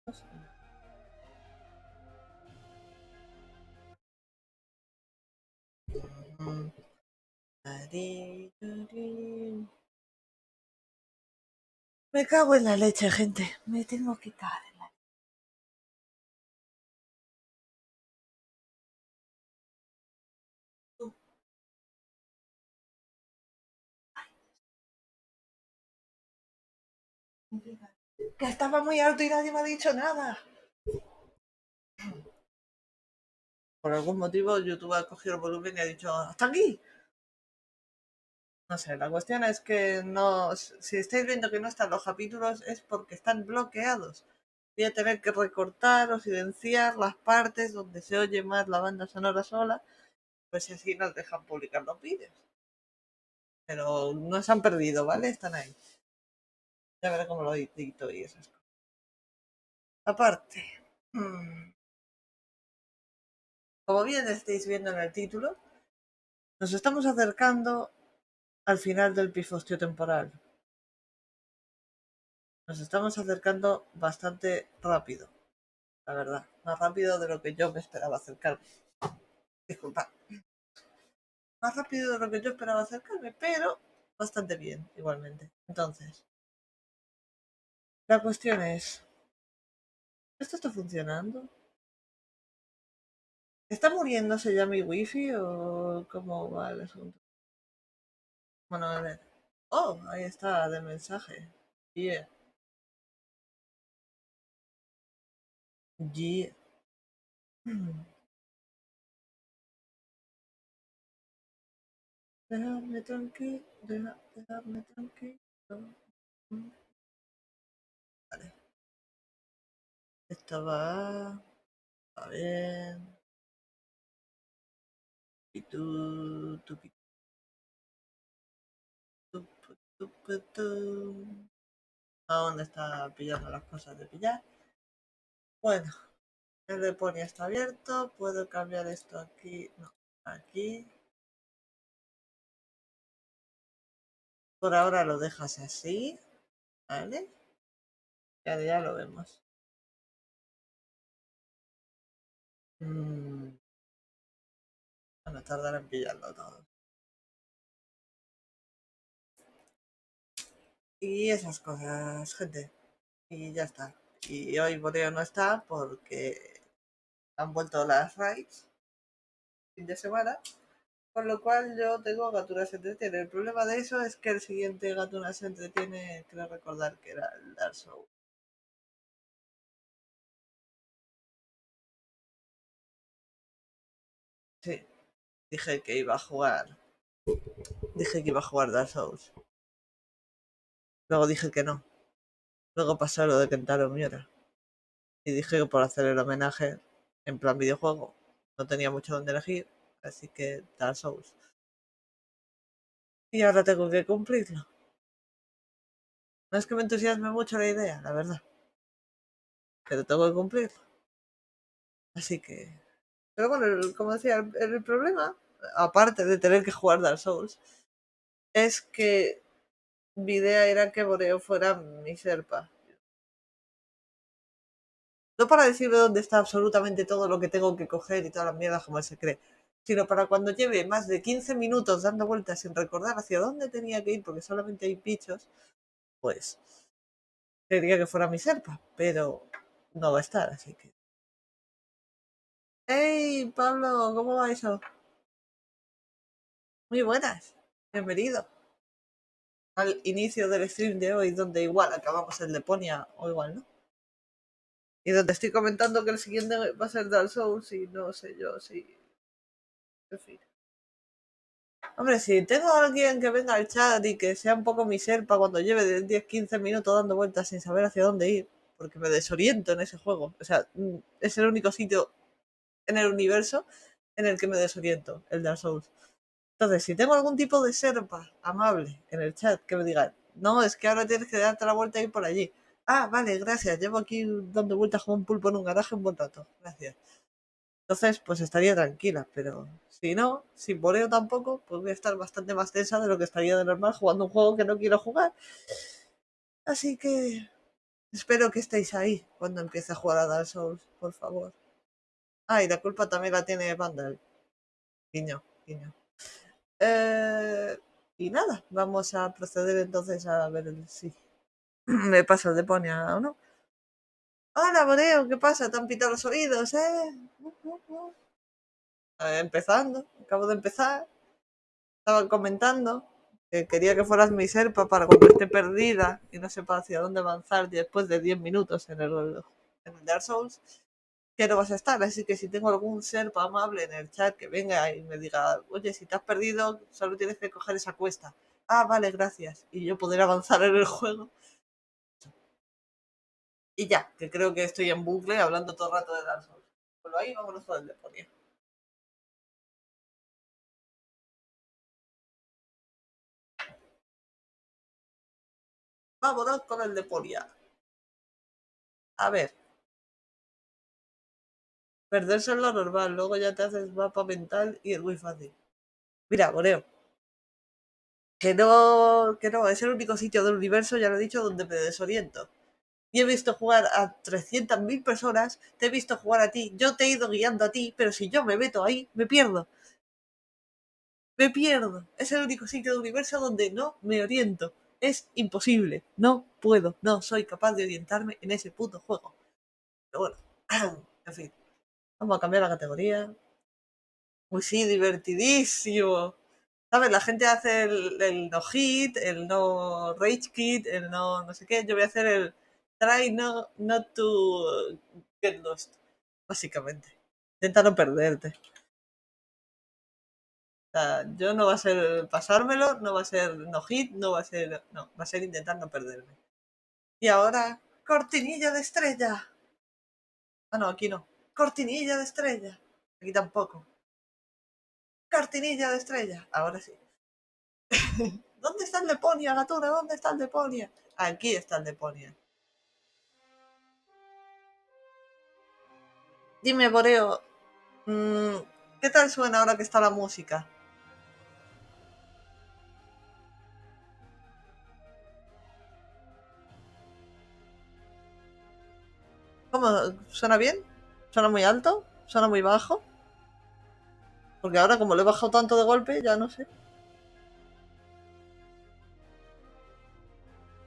Me cago en la leche, gente. Me tengo que caer. Que estaba muy alto y nadie me ha dicho nada. Por algún motivo YouTube ha cogido el volumen y ha dicho ¡hasta aquí! No sé, la cuestión es que no. Si estáis viendo que no están los capítulos es porque están bloqueados. Voy a tener que recortar o silenciar las partes donde se oye más la banda sonora sola, pues si así nos dejan publicar los vídeos. Pero no se han perdido, ¿vale? Están ahí. Ya veré cómo lo edito y esas cosas. Aparte, como bien estáis viendo en el título, nos estamos acercando al final del pifostio temporal. Nos estamos acercando bastante rápido, la verdad. Más rápido de lo que yo me esperaba acercarme. Disculpa. Más rápido de lo que yo esperaba acercarme, pero bastante bien, igualmente. Entonces, la cuestión es, ¿esto está funcionando? ¿Está muriéndose ya mi wifi o cómo va el asunto? Bueno, a ver. Oh, ahí está, de mensaje. Yeah. Yeah. Déjame tranquilo, déjame tranquilo. Vale, esto va bien. Y tú, ¿a está pillando las cosas de pillar? Bueno, el Deponia está abierto. Puedo cambiar esto aquí. No, aquí. Por ahora lo dejas así. ¿Vale? Ya lo vemos. Bueno, tardará en pillarlo todo. Y esas cosas, gente. Y ya está. Y hoy Boreo no está porque han vuelto las raids fin de semana. Con lo cual yo tengo Gatuna se entretiene. El problema de eso es que el siguiente Gatuna se entretiene, creo recordar que era el Dark Souls. Sí, dije que iba a jugar. Dije que iba a jugar Dark Souls. Luego dije que no. Luego pasó lo de Kentaro Miura. Y dije que por hacer el homenaje en plan videojuego no tenía mucho donde elegir. Así que Dark Souls. Y ahora tengo que cumplirlo. No es que me entusiasme mucho la idea, la verdad. Pero tengo que cumplirlo. Así que. Pero bueno, como decía, el problema, aparte de tener que jugar Dark Souls, es que mi idea era que Boreo fuera mi serpa. No para decirme dónde está absolutamente todo lo que tengo que coger y todas las mierdas como él se cree, sino para cuando lleve más de 15 minutos dando vueltas sin recordar hacia dónde tenía que ir, porque solamente hay bichos, pues quería que fuera mi serpa, pero no va a estar, así que. ¡Hey, Pablo! ¿Cómo va eso? Muy buenas. Bienvenido al inicio del stream de hoy, donde igual acabamos el Deponia, o igual, ¿no? Y donde estoy comentando que el siguiente va a ser Dark Souls y no sé yo si. En fin. Hombre, si tengo a alguien que venga al chat y que sea un poco mi serpa cuando lleve de 10-15 minutos dando vueltas sin saber hacia dónde ir, porque me desoriento en ese juego. O sea, es el único sitio en el universo en el que me desoriento, el Dark Souls. Entonces, si tengo algún tipo de serpa amable en el chat que me diga, no, es que ahora tienes que darte la vuelta y ir por allí. Ah, vale, gracias. Llevo aquí dando vueltas como un pulpo en un garaje un buen rato. Gracias. Entonces, pues estaría tranquila, pero si no, sin boleo tampoco, pues voy a estar bastante más tensa de lo que estaría de normal jugando un juego que no quiero jugar. Así que, Espero que estéis ahí cuando empiece a jugar a Dark Souls, por favor. Ah, y la culpa también la tiene Vandal. Guiño, guiño. Y nada, vamos a proceder entonces a ver el sí. Me pasa el Deponia, ¿o no? Hola, Boreo, ¿qué pasa? ¿Te han pitado los oídos, empezando, acabo de empezar. Estaba comentando que quería que fueras mi serpa para cuando esté perdida y no sepa hacia dónde avanzar después de 10 minutos en el Dark Souls, que no vas a estar. Así que si tengo algún serpa amable en el chat que venga y me diga, oye, si te has perdido, solo tienes que coger esa cuesta. Ah, vale, gracias. Y yo poder avanzar en el juego. Y ya, que creo que estoy en bucle hablando todo el rato de Dark Souls. Pues ahí, vámonos con el Deponia. Vámonos con el Deponia. A ver, perderse es lo normal, luego ya te haces mapa mental y es muy fácil. Mira, Boreo, que no, es el único sitio del universo, ya lo he dicho, donde me desoriento. Y he visto jugar a 300.000 personas, te he visto jugar a ti, yo te he ido guiando a ti, pero si yo me meto ahí, me pierdo. Me pierdo. Es el único sitio del universo donde no me oriento. Es imposible. No puedo. No soy capaz de orientarme en ese puto juego. Pero bueno, en fin. Vamos a cambiar la categoría. Uy, sí, divertidísimo. ¿Sabes? La gente hace el no hit, el no rage kit, el no sé qué. Yo voy a hacer el try not to get lost, básicamente. Intenta no perderte. O sea, yo no va a ser pasármelo, no va a ser no hit, no va a ser. No, va a ser intentar no perderme. Y ahora, cortinilla de estrella. Ah, no, aquí no. Cortinilla de estrella. Aquí tampoco. Cortinilla de estrella. Ahora sí. ¿Dónde está el Deponia, Gatuna? ¿Dónde está el Deponia? Aquí está el Deponia. Dime, Boreo, mm, ¿qué tal suena ahora que está la música? ¿Cómo? ¿Suena bien? ¿Suena muy alto? ¿Suena muy bajo? Porque ahora como lo he bajado tanto de golpe, ya no sé.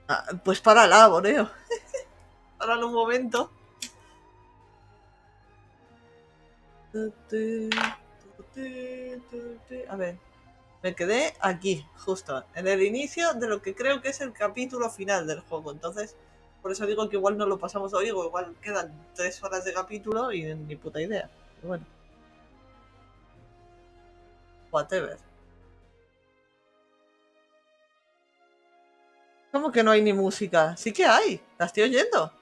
Ah, pues párala, Boreo. Párala un momento. A ver, me quedé aquí, justo, en el inicio de lo que creo que es el capítulo final del juego. Entonces, por eso digo que igual no lo pasamos hoy, o igual quedan 3 horas de capítulo y ni puta idea. Pero bueno, whatever. ¿Cómo que no hay ni música? Sí que hay, la estoy oyendo.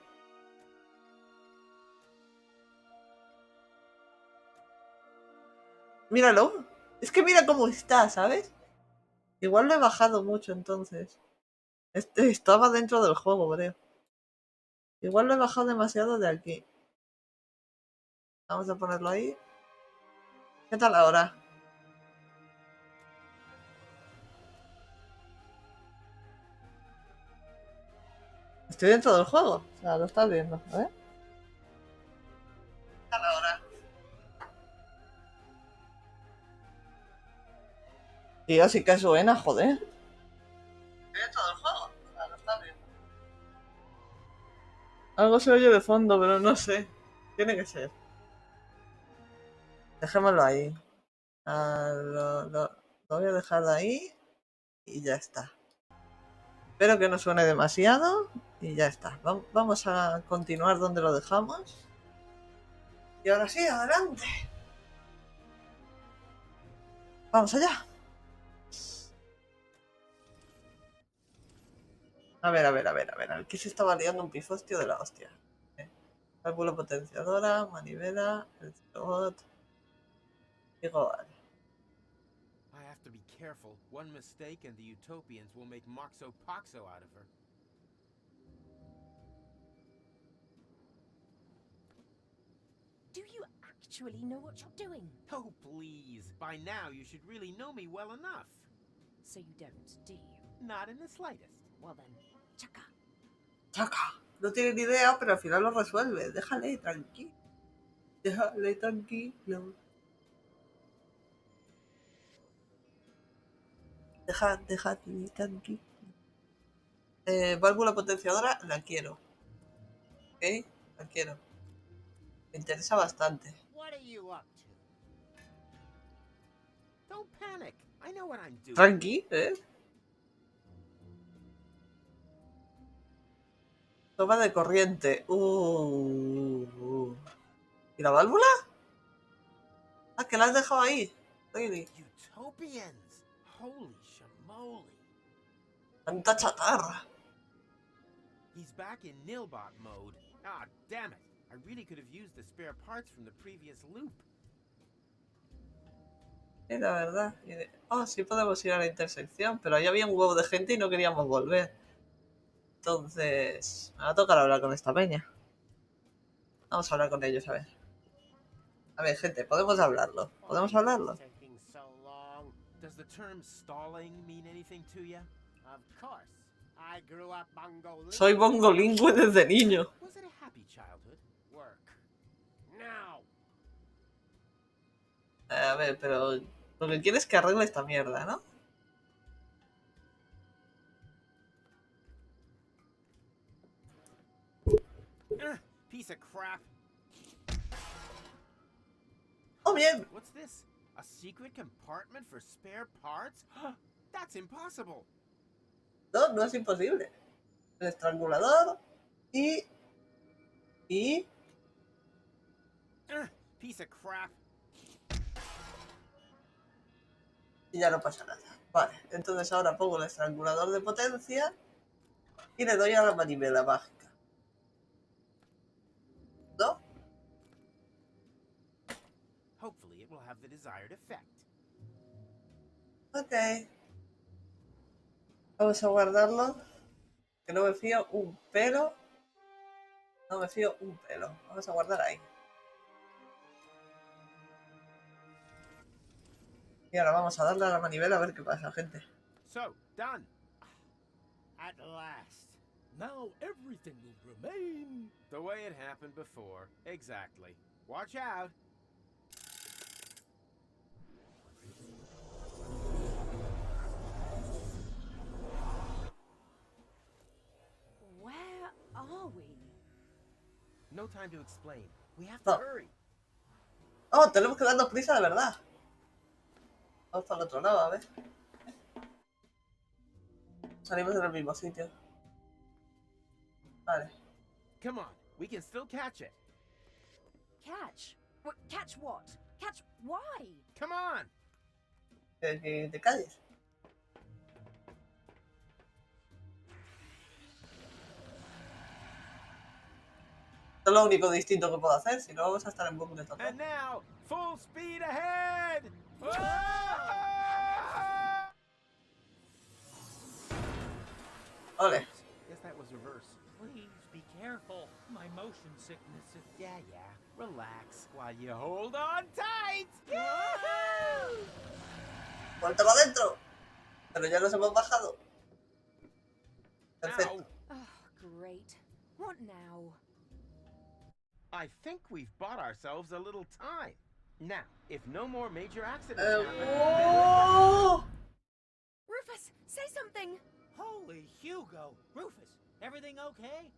Míralo. Es que mira cómo está, ¿sabes? Igual lo he bajado mucho entonces. Estaba dentro del juego, creo. Igual lo he bajado demasiado de aquí. Vamos a ponerlo ahí. ¿Qué tal ahora? Estoy dentro del juego. O sea, lo estás viendo. A ver. ¿Qué tal ahora? Tío, sí que suena, joder. Estoy dentro del juego. O sea, lo estás viendo. Algo se oye de fondo, pero no sé. Tiene que ser. Dejémoslo ahí. Lo voy a dejar de ahí y ya está. Espero que no suene demasiado y ya está. Vamos a continuar donde lo dejamos. Y ahora sí, adelante. Vamos allá. A ver, a ver, a ver, a ver. Aquí se estaba liando un pifostio de la hostia. Cálculo potenciadora, manivela, el robot. Digo, vale. I have to be careful. One mistake and the Utopians will make Moxo Poxo out of her. Do you actually know what you're doing? Oh, please. By now, you should really know me well enough. So you don't, do you? Not in the slightest. Well then, chaka. ¡Chaca! no tiene ni idea, pero al final lo resuelve. Déjale tranquilo. Déjale tranquilo. Déjale tranquilo. Válvula potenciadora, la quiero. ¿Ok? La quiero. Me interesa bastante. What are you up to? Don't panic. I know what I'm doing. Tranqui, ¿eh? Toma de corriente. ¿Y la válvula? Ah, que la has dejado ahí. Really. Utopians. Holy shamoly. Tanta chatarra. He's back in Nilbot mode. Ah, damn it. I really could have used the spare parts from the previous loop. Sí, la verdad. Sí podemos ir a la intersección, pero ahí había un huevo de gente y no queríamos volver. Entonces, me va a tocar hablar con esta peña. Vamos a hablar con ellos, a ver. A ver, gente, podemos hablarlo. ¿Podemos hablarlo? Taking so long. Does the term stalling mean anything to you? Of course. I grew up Mongolian. Soy mongolingüe desde niño. Was it a happy childhood? Work. Now. A ver, pero lo que quieres es que arregle esta mierda, ¿no? Piece of crap. ¡Oh, bien! What's this? A secret compartment for spare parts? That's impossible. No, no es imposible. El estrangulador y... Piece of crap. Y ya no pasa nada. Vale, entonces ahora pongo el estrangulador de potencia y le doy a la manivela mágica. ¿No? Hopefully it will have the desired effect. Ok. Vamos a guardarlo. Que no me fío un pelo. No me fío un pelo. Vamos a guardar ahí. Y ahora vamos a darle a la manivela a ver qué pasa, gente. So, done. At last. Now everything will remain The way it happened before. Exactly. Watch out. Where are we? No time to explain. We have to No. hurry. Oh, tenemos que darnos prisa de verdad. Vamos para el otro lado, a ver. Salimos en el mismo sitio. Vale. Come on. We can still catch it. Catch? Catch what? Catch why? Come on. Que te calles. Esto es lo único distinto que puedo hacer, si no vamos a estar en bucle total. And now, full speed ahead. Ole. Guess that was reverse. Please be careful. My motion sickness is... Yeah. Relax while you hold on tight. ¡Suéltalo adentro! Pero ya nos hemos bajado. Perfecto. Ow. Oh, great. What now? I think we've bought ourselves a little time. Now, if no more major accidents happen, ¡Oh! Rufus, say something! Holy Hugo! Rufus, everything okay?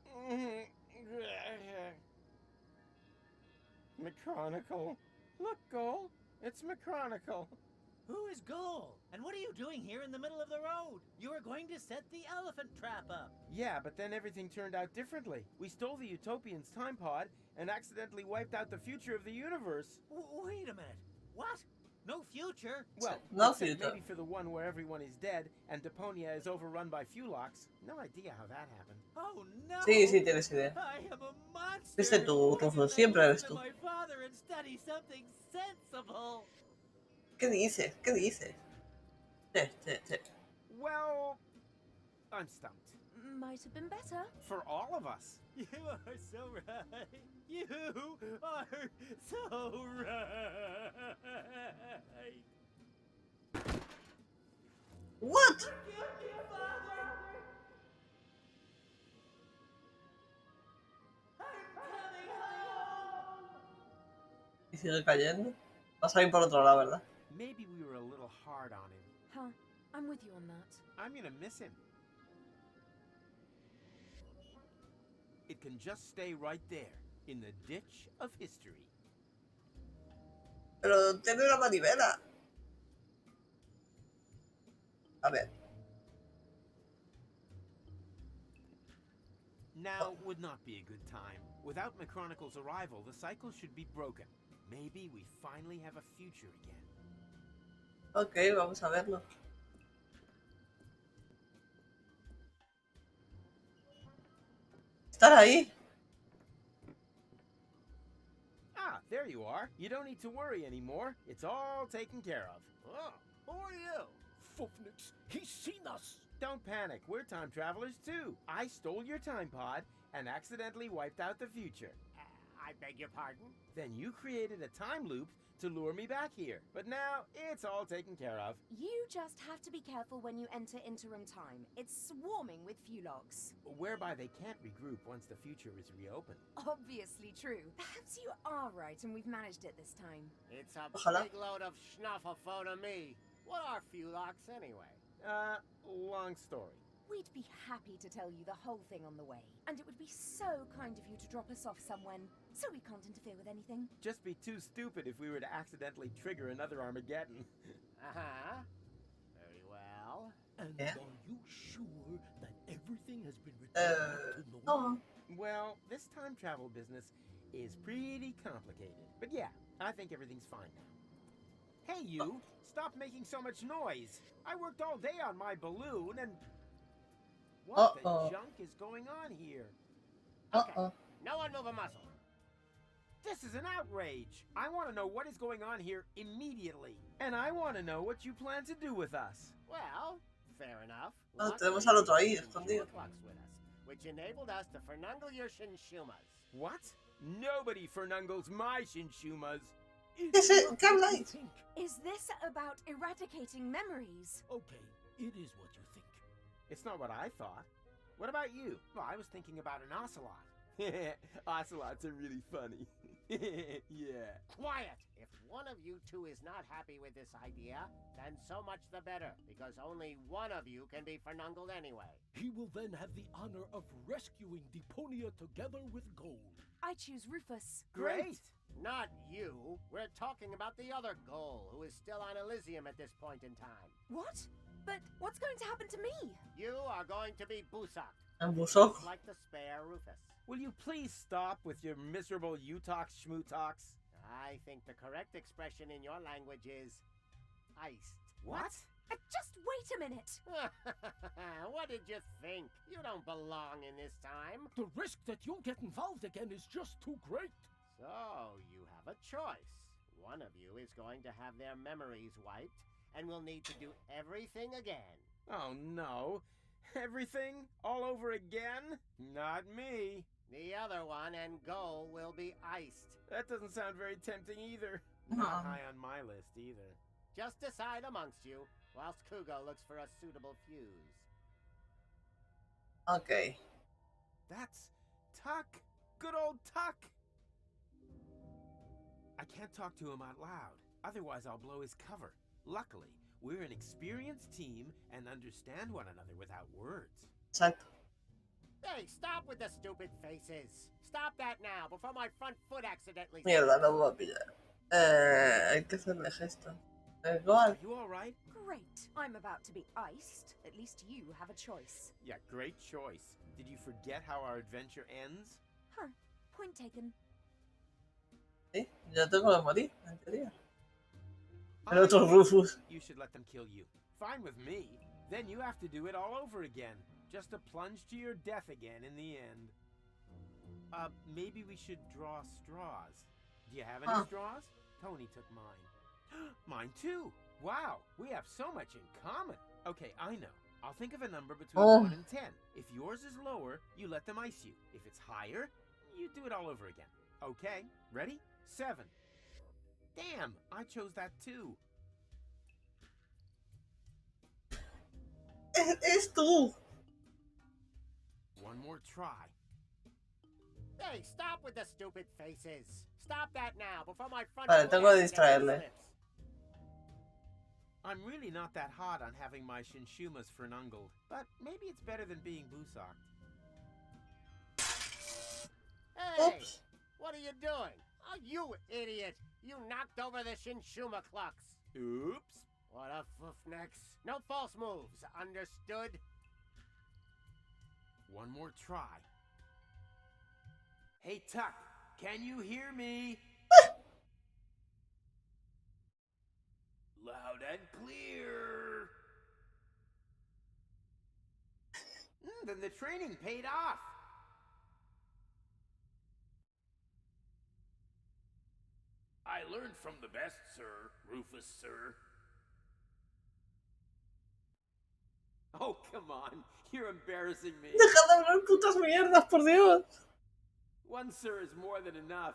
Mechanical. Look, Goal. It's mechanical. Who is Goal? And what are you doing here in the middle of the road? You were going to set the elephant trap up. Yeah, but then everything turned out differently. We stole the Utopian's time pod and accidentally wiped out the future of the universe. Wait a minute. What? No future? Well, No except future. maybe for the one where everyone is dead and Deponia is overrun by Fulox. No idea how that happened. Oh no! Sí, sí, tienes idea. I am a monster. Viste tú, Rufus, siempre eres tú. My father and study something sensible. ¿Qué dices? ¿Qué dices? Sí. Well, I'm stumped. Might have been better. For all of us. You are so right. You are so right. What? Y sigue cayendo. Vas a ir por otro lado, ¿verdad? Maybe we were a little hard on him. Huh. I'm with you on that. I'm gonna miss him. It can just stay right there, in the ditch of history. Pero tiene una manivela. A ver. Now would not be a good time. Without Macronicle's arrival, the cycle should be broken. Maybe we finally have a future again. Ok, vamos a verlo. Estar ahí. Ah, there you are. You don't need to worry anymore. It's all taken care of. Oh, who are you? Fufnix, he's seen us. Don't panic. We're time travelers too. I stole your time pod and accidentally wiped out the future. I beg your pardon? Then you created a time loop to lure me back here. But now it's all taken care of. You just have to be careful when you enter interim time. It's swarming with Fulogs. Whereby they can't regroup once the future is reopened. Obviously true. Perhaps you are right and we've managed it this time. It's a Ojalá. big load of schnufflefo to me. What are Fulocks anyway? Long story. We'd be happy to tell you the whole thing on the way. And it would be so kind of you to drop us off somewhere, so we can't interfere with anything. Just be too stupid if we were to accidentally trigger another Armageddon. Uh-huh. Very well. And Yeah. are you sure that everything has been returned to normal? No. Well, this time travel business is pretty complicated. But yeah, I think everything's fine now. Hey, you! Stop making so much noise! I worked all day on my balloon and... What the junk is going on here? Uh-oh. No one move a muscle. This is an outrage! I want to know what is going on here immediately. And I want to know what you plan to do with us. Well, fair enough. Ah, Luckily, tenemos al otro ahí, we had escondido. Schmucklux with us, which enabled us to fernungle your Shinshumas. What? Nobody fernungles my Shinshumas. It's Ese, not ¿qué what habláis? you think. Is this about eradicating memories? Okay, it is what you think. It's not what I thought. What about you? Well, I was thinking about an ocelot. Ocelots are really funny. Yeah. Quiet! If one of you two is not happy with this idea, then so much the better, because only one of you can be fernungled anyway. He will then have the honor of rescuing Deponia together with gold. I choose Rufus. Great! Not you. We're talking about the other Goal, who is still on Elysium at this point in time. What? But what's going to happen to me? You are going to be Busak, En busó. just like the spare Rufus. Will you please stop with your miserable you-talks, schmoo-talks? I think the correct expression in your language is iced. What? Just wait a minute. What did you think? You don't belong in this time. The risk that you'll get involved again is just too great. So, you have a choice. One of you is going to have their memories wiped, and will need to do everything again. Oh no. Everything? All over again? Not me. The other one and Goal will be iced. That doesn't sound very tempting either. No. Not high on my list either. Just decide amongst you, whilst Kugo looks for a suitable fuse. Ok. That's Tuck. Good old Tuck. I can't talk to him out loud. Otherwise, I'll blow his cover. Luckily, we're an experienced team and understand one another without words. Exacto. Hey, stop with the stupid faces. Stop that now, before my front foot accidentally... Mierda, no voy a pillar. Hay que hacerle gesto. Igual. Are you all right? Great. I'm about to be iced. At least you have a choice. Yeah, great choice. Did you forget how our adventure ends? Huh. Point taken. Sí, ya tengo que morir, en teoría. El I otro think Rufus. You should let them kill you. Fine with me. Then you have to do it all over again. Just to plunge to your death again in the end. Maybe we should draw straws. Do you have any Huh. straws? Tony took mine. Mine too. Wow, we have so much in common. Okay, I know. I'll think of a number between Oh. 1 and 10. If yours is lower, you let them ice you. If it's higher, you do it all over again. Okay, ready? 7. Damn, I chose that too. Es tú. One more try. Hey, stop with the stupid faces. stop that now before my front Vale, tengo que end distraerle. slips. I'm really not that hot on having my Shinshumas fernungled, but maybe it's better than being Busok. Hey, Oops. what are you doing? Oh, you idiot! You knocked over the Shinshuma Clucks. Oops. What a foofnex. No false moves, understood? One more try. Hey, Tuck, can you hear me? Loud and clear. Then the training paid off. I learned from the best, sir. Rufus, sir. Oh, come on. You're embarrassing me. Deja de hablar putas mierdas, por Dios. One sir is more than enough.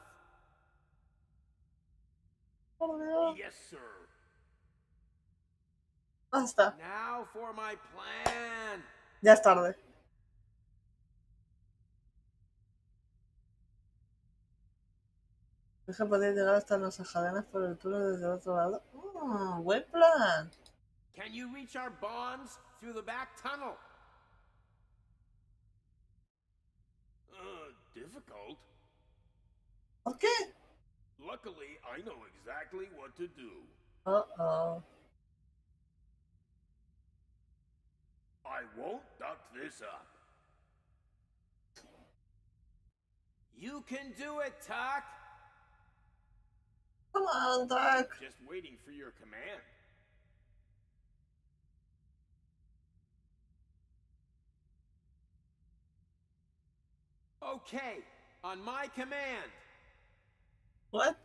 Por Dios. Yes, sir. Basta. Now for my plan. Ya es tarde. Es que podéis llegar hasta nuestras cadenas por el túnel desde el otro lado. Buen plan. Can you reach our bonds through the back tunnel? Difficult. ¿Por qué? Luckily, I know exactly what to do. Oh. I won't duck this up. You can do it, Tuck. Come on, Doc. Just waiting for your command. Okay, on my command. What?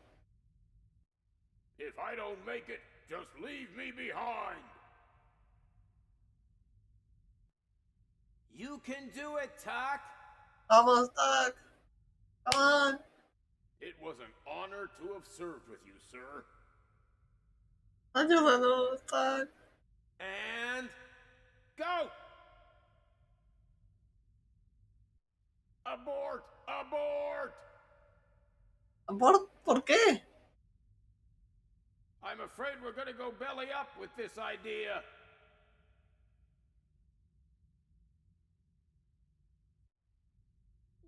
If I don't make it, just leave me behind. You can do it, Tuck. Vamos, Doc. Come on. It was an honor to have served with you, sir. Ayúdanos, Doc. And go! Abort! Abort! ¿Por qué? I'm afraid we're gonna go belly up with this idea.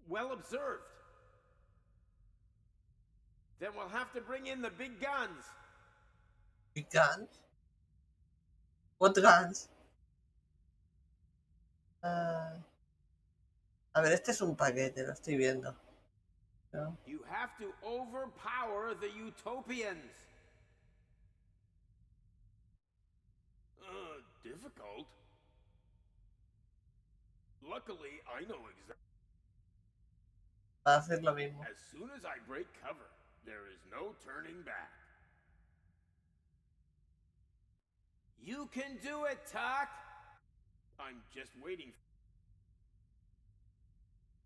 Well observed. Then we'll have to bring in the big guns. Big guns? What guns? A ver, este es un paquete, lo estoy viendo. ¿No? You have to overpower the Utopians. Difficult. Luckily, I know exactly. Va a hacer lo mismo. As soon as I break cover, there is no turning back. You can do it, Tuck. I'm just waiting.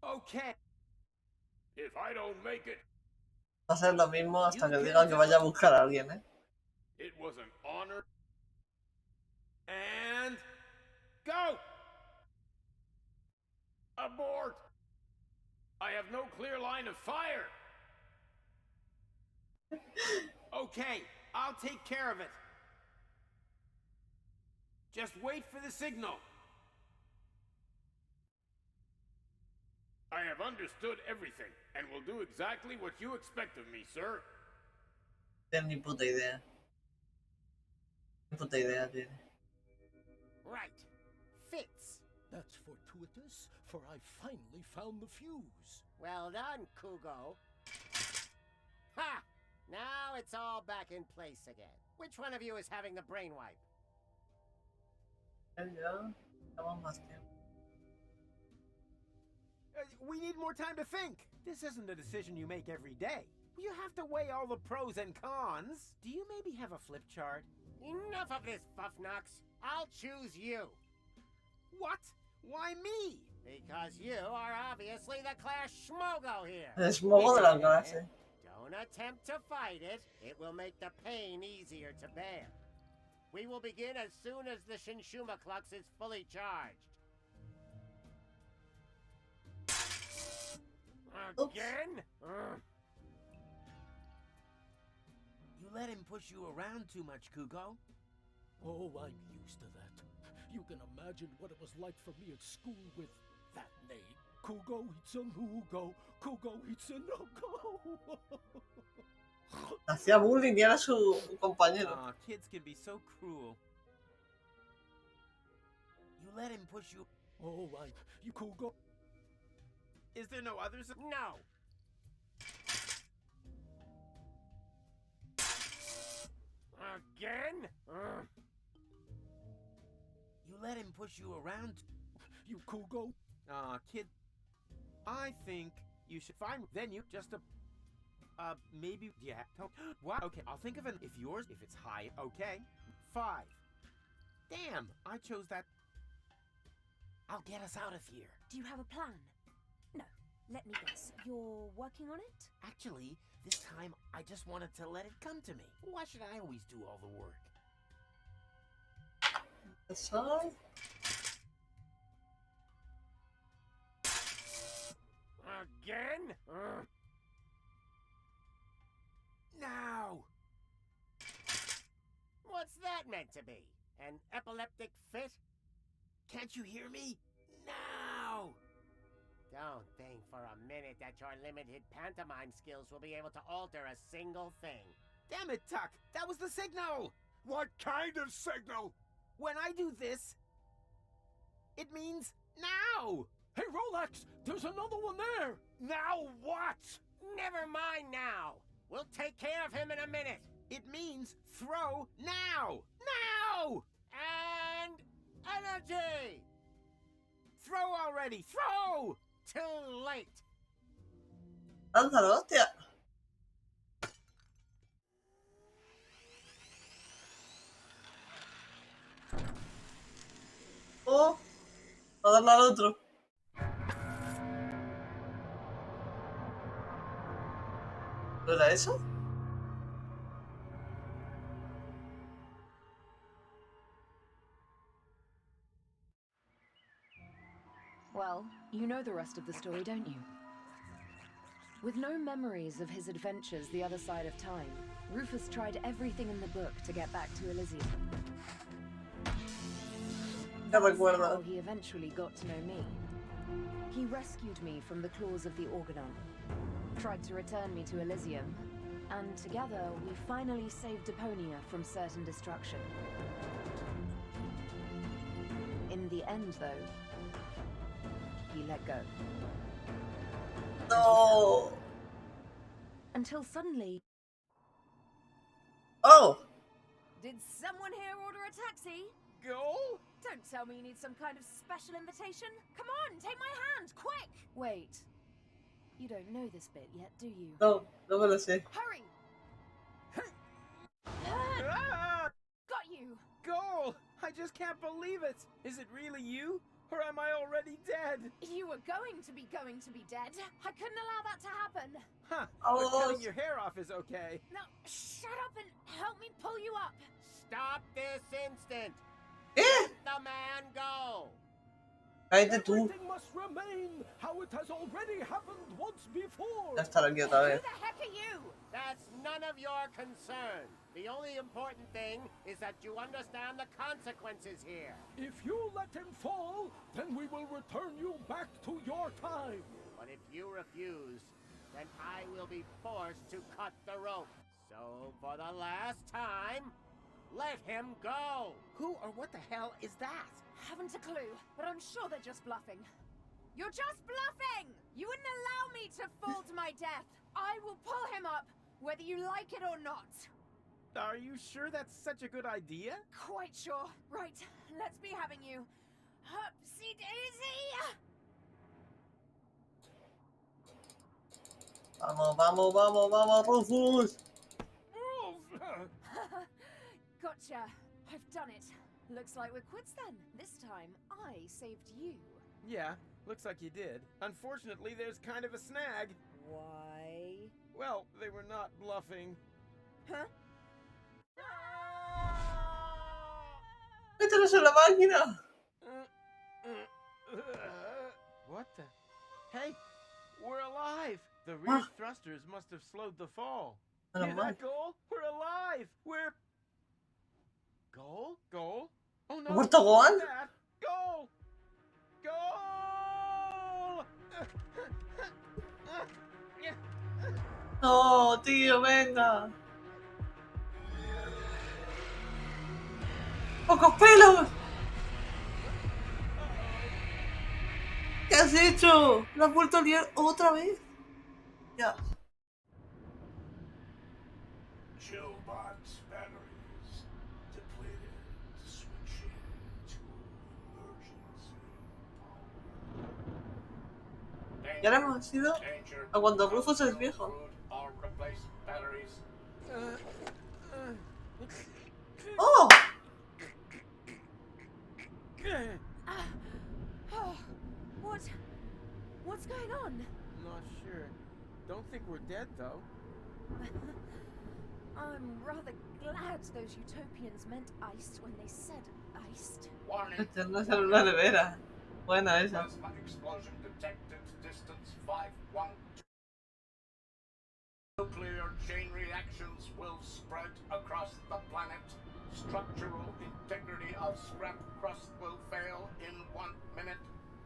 Okay. If I don't make it, Va a hacer lo mismo hasta que diga que vaya a buscar a alguien, ¿eh? it was an honor. And go! Abort! I have no clear line of fire. Okay, I'll take care of it. Just wait for the signal. I have understood everything, and will do exactly what you expect of me, sir. Tiene ni puta idea. Ni puta idea tiene. Right. Fits. That's fortuitous, for I finally found the fuse. Well done, Kugo. Ha! Now it's all back in place again. Which one of you is having the brain wipe? Ya, estamos más tiempo. We need more time to think. This isn't a decision you make every day. You have to weigh all the pros and cons. Do you maybe have a flip chart? Enough of this, Buffnox. I'll choose you. What? Why me? Because you are obviously the class schmogo here. El smogo de la clase. Don't attempt to fight it. It will make the pain easier to bear. We will begin as soon as the Shinshuma Clux is fully charged. Again? let him push you around too much, Kugo. Oh, I'm used to that. You can imagine what it was like for me at school with that name. Kugo Hitsunugo, Kugo Hitsunugo. Hacía bullying y era su compañero. Aw, kids can be so cruel. You let him push you. Oh, you Kugo. Is there no others? No! Again? You let him push you around. You Kugo. Aw, kid. I think you should find. Then you just maybe. Yeah. What? Okay, I'll think of an. If it's high, okay. 5. Damn, I chose that. I'll get us out of here. Do you have a plan? No. Let me guess. You're working on it? Actually, this time I just wanted to let it come to me. Why should I always do all the work? That's all. Again? Now! What's that meant to be? An epileptic fit? Can't you hear me? Now! Don't think for a minute that your limited pantomime skills will be able to alter a single thing. Damn it, Tuck! That was the signal! What kind of signal? When I do this, it means now! Hey, Rolex, there's another one there. Now what? Never mind now. We'll take care of him in a minute. It means throw now! Now! And energy! Throw already! Throw! Too late. Ándalo, hostia. Oh, a darle al otro. ¿No era eso? Well, you know the rest of the story, don't you? With no memories of his adventures the other side of time, Rufus tried everything in the book to get back to Elysium. Ya That's recuerdo. how he eventually got to know me. He rescued me from the claws of the Organon, tried to return me to Elysium, and together we finally saved Deponia from certain destruction. In the end, though, he let go. No. Until suddenly... Oh. Did someone here order a taxi? Go? Don't tell me you need some kind of special invitation. Come on, take my hand, quick! Wait. You don't know this bit yet, do you? No, no me lo sé. Hurry! Ah! Got you! Goal! I just can't believe it! Is it really you? Or am I already dead? You were going to be dead. I couldn't allow that to happen. Huh. Oh. But cutting your hair off is okay. Now, shut up and help me pull you up. Stop this instant. ¿Qué? Let the man go. Cállate tú. Everything must remain how it has already happened once before. Ya estar aquí otra Who vez. the heck are you? That's none of your concern. The only important thing is that you understand the consequences here. If you let him fall, then we will return you back to your time. But if you refuse, then I will be forced to cut the rope. So, for the last time, let him go. Who or what the hell is that? Haven't a clue, but I'm sure they're just bluffing. You're just bluffing! You wouldn't allow me to fall to my death. I will pull him up, whether you like it or not. Are you sure that's such a good idea? Quite sure. Right, let's be having you. Upsy daisy! Vamos, vamos, vamos, vamos, Rufus. Gotcha. I've done it. Looks like we're quits then. This time, I saved you. Yeah, looks like you did. Unfortunately, there's kind of a snag. Why? Well, they were not bluffing. Huh? Mételos en la máquina. What the? Hey, we're alive! The rear thrusters must have slowed the fall. Menos Hear mal. that, Goal? We're alive! We're... Goal? Goal? Oh no! ¿Muerto not Goal? that. Goal! Goal! No, tío, venga. ¡Pocos pelos! ¿Qué has hecho? ¿Lo has vuelto a liar otra vez? Ya. Chillbot's batteries depleted. Switching to emergency power. Ya le hemos ido Danger. a cuando Rufus es viejo. Or replace batteries. ¡Oh! Oh, what's going on? Not sure. Don't think we're dead, though. I'm rather glad those utopians meant iced when they said iced. Warning. Esta no es una nevera. Buena esa. Plasma explosion detected. Distance 512. Nuclear chain reactions will spread across the planet. Structural integrity of scrap crust will fail in 1 minute.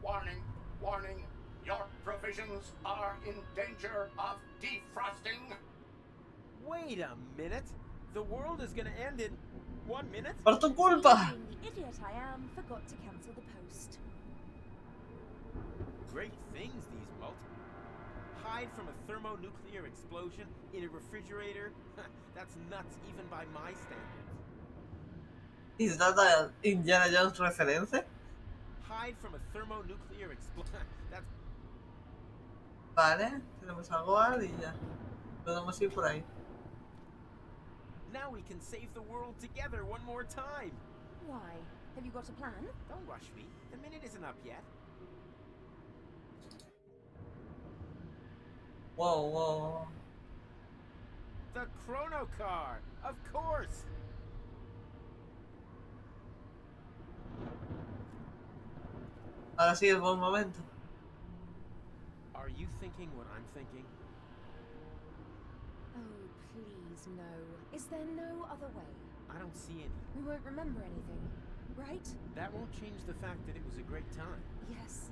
Warning, warning. Your provisions are in danger of defrosting. Wait a minute. The world is gonna end in 1 minute? Por tu culpa. Being the idiot I am, forgot to cancel the post. Great things, these hide from a thermonuclear explosion in a refrigerator? That's nuts even by my standards. ¿Es that Indiana Jones referencia? Hide from a thermonuclear explosion. That's... Vale, tenemos a Goal y ya. Podemos ir por ahí. Now we can save the world together one more time. Why? Have you got a plan? Don't rush me. The minute isn't up yet. Wow, wow. The chrono car, of course. Ahora sí es buen momento. Are you thinking what I'm thinking? Oh, please, no. Is there no other way? I don't see any. We won't remember anything, right? That won't change the fact that it was a great time. Yes,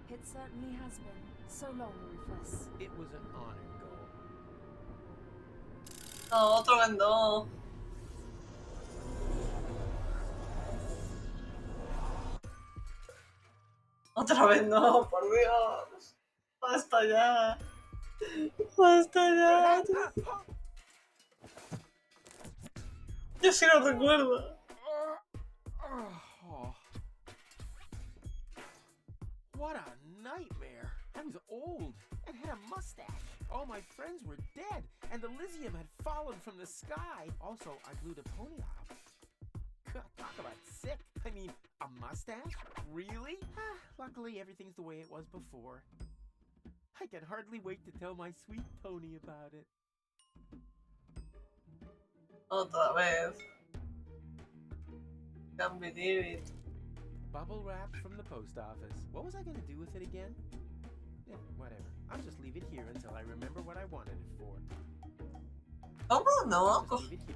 it certainly has been. So long, Rufus. It was an honor, Goal. No, otro vendó. Otra vez no, por Dios. Basta ya. Basta ya. Yo sí lo recuerdo. What a nightmare! I was old and had a mustache. All my friends were dead, and Elysium had fallen from the sky. Also, I blew Deponia up. Talk about sick. I mean, a mustache? Really? Luckily, everything's the way it was before. I can hardly wait to tell my sweet Tony about it. Otra vez. Can't believe it. Bubble wrap from the post office. What was I gonna do with it again? Whatever. I'll just leave it here until I remember what I wanted it for. ¿Cómo no? Just leave it here.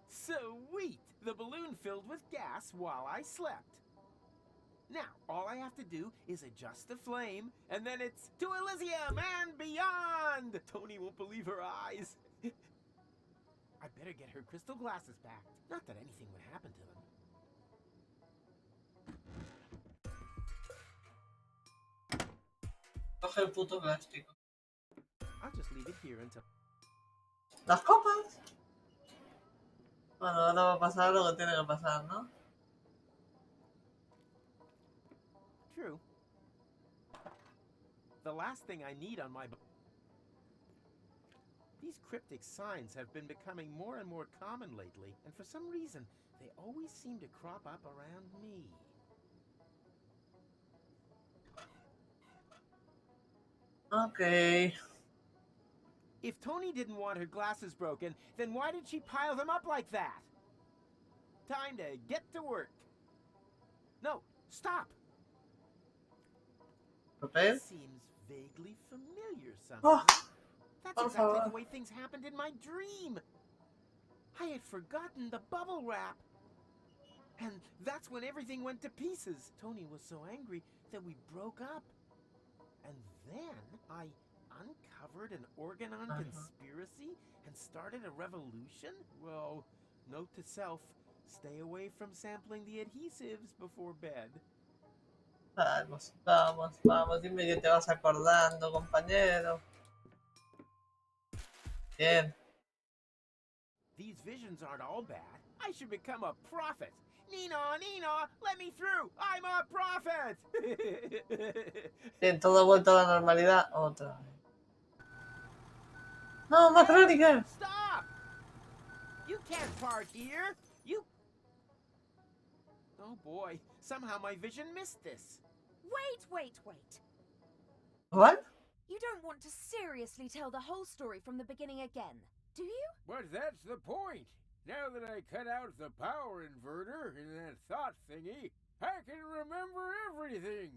Sweet! The balloon filled with gas while I slept. Now, all I have to do is adjust the flame, and then it's to Elysium and beyond! Tony won't believe her eyes. I better get her crystal glasses back. Not that anything would happen to them. Coge el puto plástico. I'll just leave it here until... Las copas. Bueno, ahora va a pasar lo que tiene que pasar, ¿no? True. The last thing I need on my... These cryptic signs have been becoming more and more common lately, and for some reason, they always seem to crop up around me. Okay. If Tony didn't want her glasses broken, then why did she pile them up like that? Time to get to work. No, stop! Papel. This seems vaguely familiar Oh, somehow. That's por exactly favor. the way things happened in my dream. I had forgotten the bubble wrap. And that's when everything went to pieces. Tony was so angry that we broke up. And then I uncovered an Organon conspiracy and started a revolution? Well, note to self, stay away from sampling the adhesives before bed. Vamos, vamos, vamos. Dime que te vas acordando, compañero. Bien. These visions aren't all bad. I should become a prophet. Nina, Nina, let me through. I'm a prophet. Bien, todo vuelto a la normalidad. Otra vez. No, más crónica. Stop! You can't park here. You... Oh boy, somehow my vision missed this. Wait. ¿What? You don't want to seriously tell the whole story from the beginning again, do you? But that's the point. Now that I cut out the power inverter in that thought thingy, I can remember everything.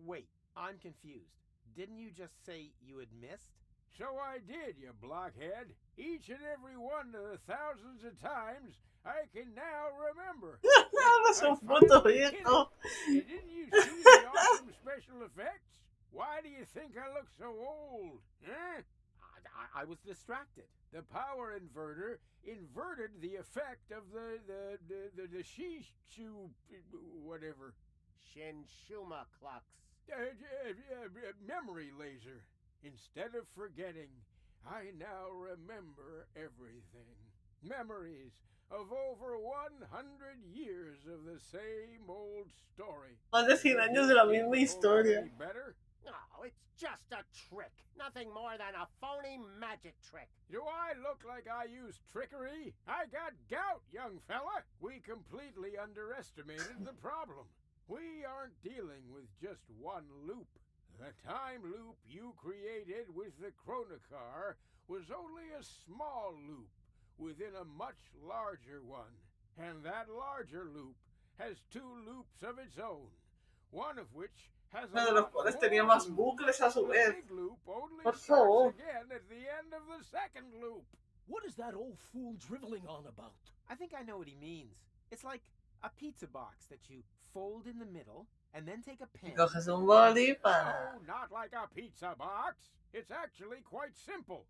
Wait, I'm confused. Didn't you just say you had missed? So I did, you blockhead. Each and every one of the thousands of times I can now remember. Eres un puto viejo. Didn't you see the awesome special effects? Why do you think I look so old? Huh? I was distracted. The power inverter inverted the effect of the shishu whatever. Shinshuma Klux. Memory laser. Instead of forgetting, I now remember everything. Memories of over 100 years of the same old story. Más de 100 años de la misma historia. Better? No, it's just a trick. Nothing more than a phony magic trick. Do I look like I use trickery? I got gout, young fella. We completely underestimated the problem. We aren't dealing with just one loop. The time loop you created with the Chronocar was only a small loop within a much larger one. And that larger loop has two loops of its own, one of which has Uno de los cuales tenía más bucles a su vez. big loop only Por starts favor. again at the end of the second loop. What is that old fool driveling on about? I think I know what he means. It's like a pizza box that you fold in the middle and then take a pen. Coges un boli para... No, not like a pizza box. It's actually quite simple,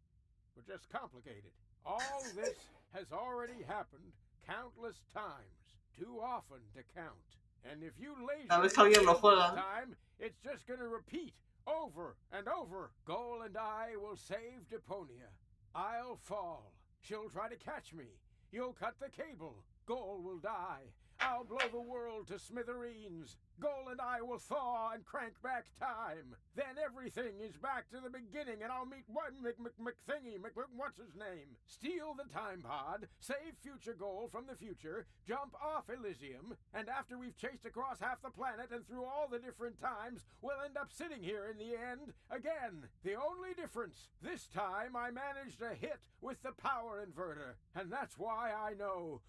but just complicated. All this has already happened countless times, too often to count. And if you Cada vez laser que alguien lo this juega. time, it's just gonna repeat over and over. Goal and I will save Deponia. I'll fall. She'll try to catch me. You'll cut the cable. Goal will die. I'll blow the world to smithereens. Goal and I will thaw and crank back time. Then everything is back to the beginning, and I'll meet one McThingy, what's his name? Steal the time pod, save future Goal from the future, jump off Elysium, and after we've chased across half the planet and through all the different times, we'll end up sitting here in the end again. The only difference, this time I managed a hit with the power inverter, and that's why I know...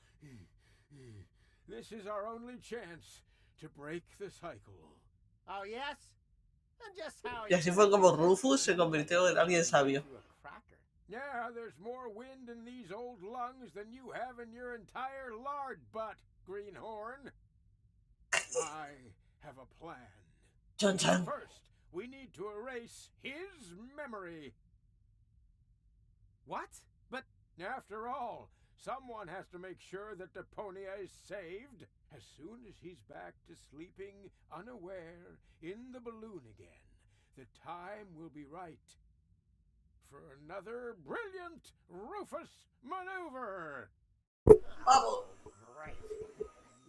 This is our only chance to break the cycle. Oh, yes? And just how Y así fue como Rufus se convirtió en alguien sabio. Yeah, there's more wind in these old lungs than you have in your entire lard butt, Greenhorn. I have a plan. Chon chan. First, we need to erase his memory. What? But After all, someone has to make sure that Deponia is saved. As soon as he's back to sleeping unaware in the balloon again, the time will be right for another brilliant Rufus maneuver. ¡Vamos! Great.